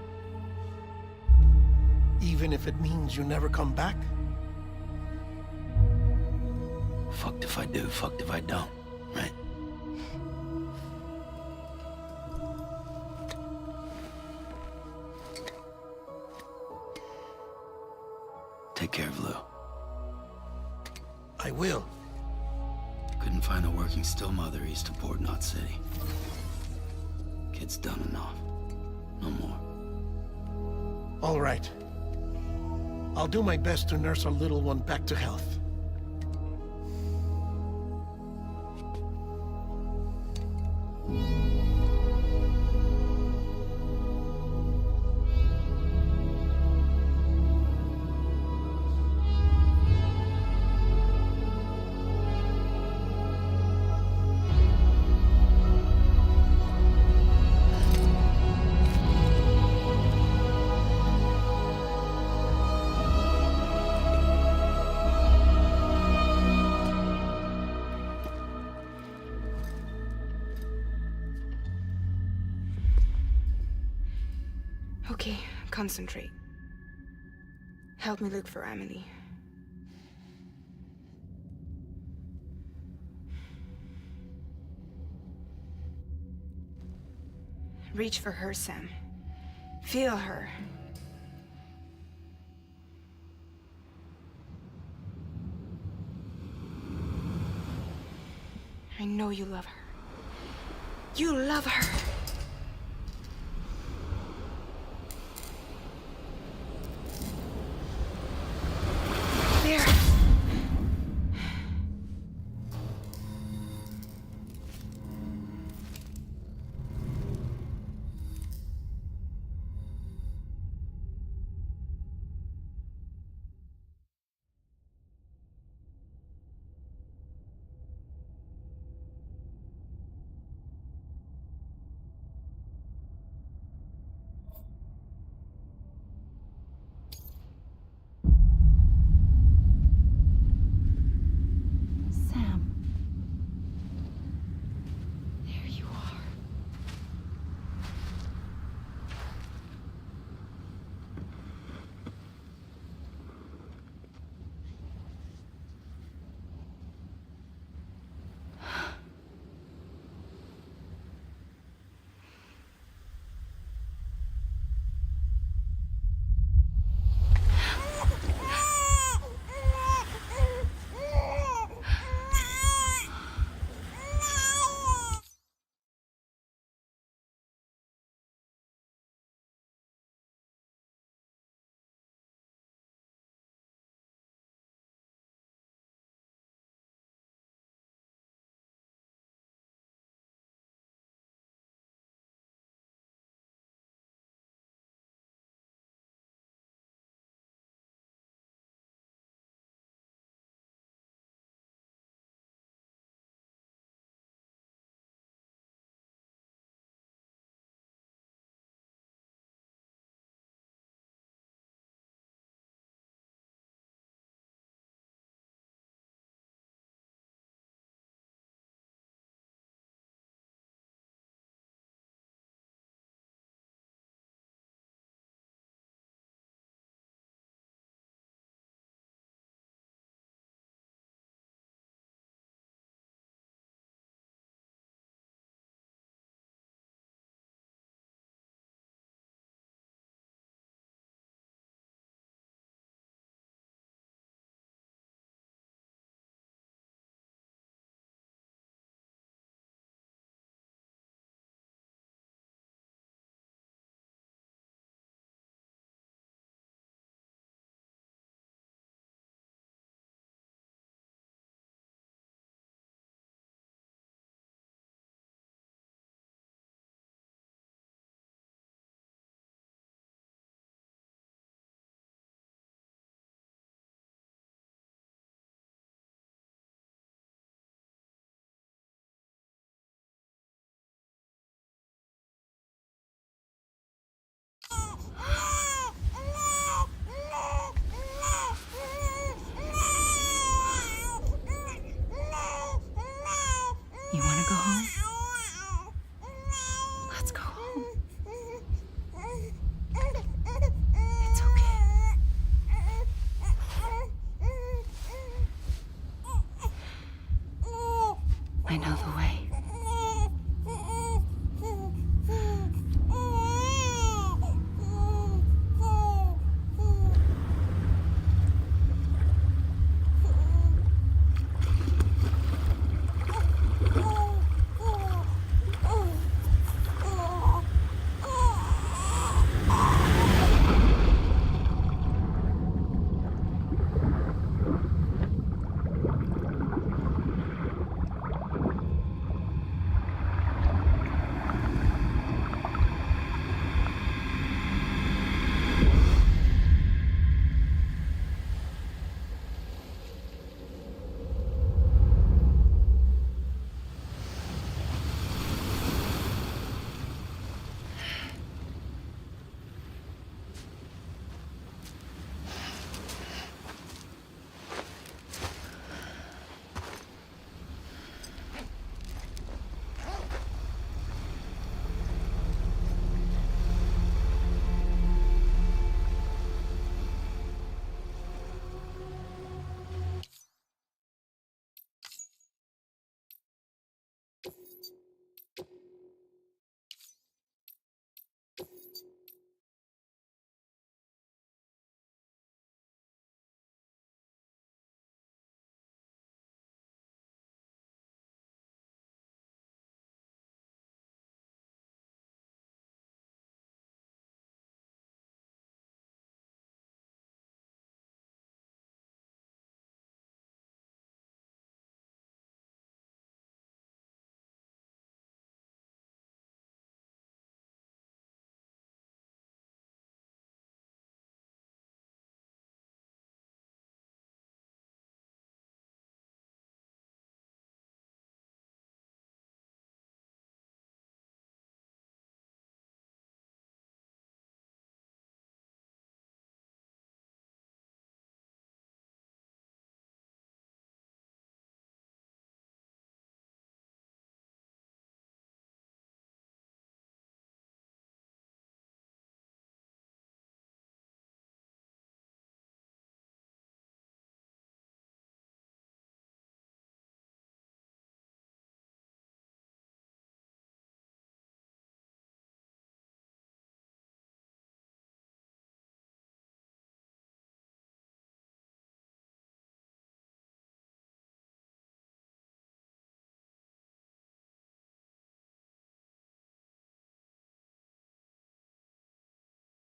S5: Even if it means you never come back?
S9: Fucked if I do, fucked if I don't, right? Take care of Lou.
S5: I will.
S9: Couldn't find a working still mother east of Port Knot City. Kid's done enough. No more.
S5: All right. I'll do my best to nurse our little one back to health.
S1: Okay, concentrate. Help me look for Emily. Reach for her, Sam. Feel her. I know you love her. You love her.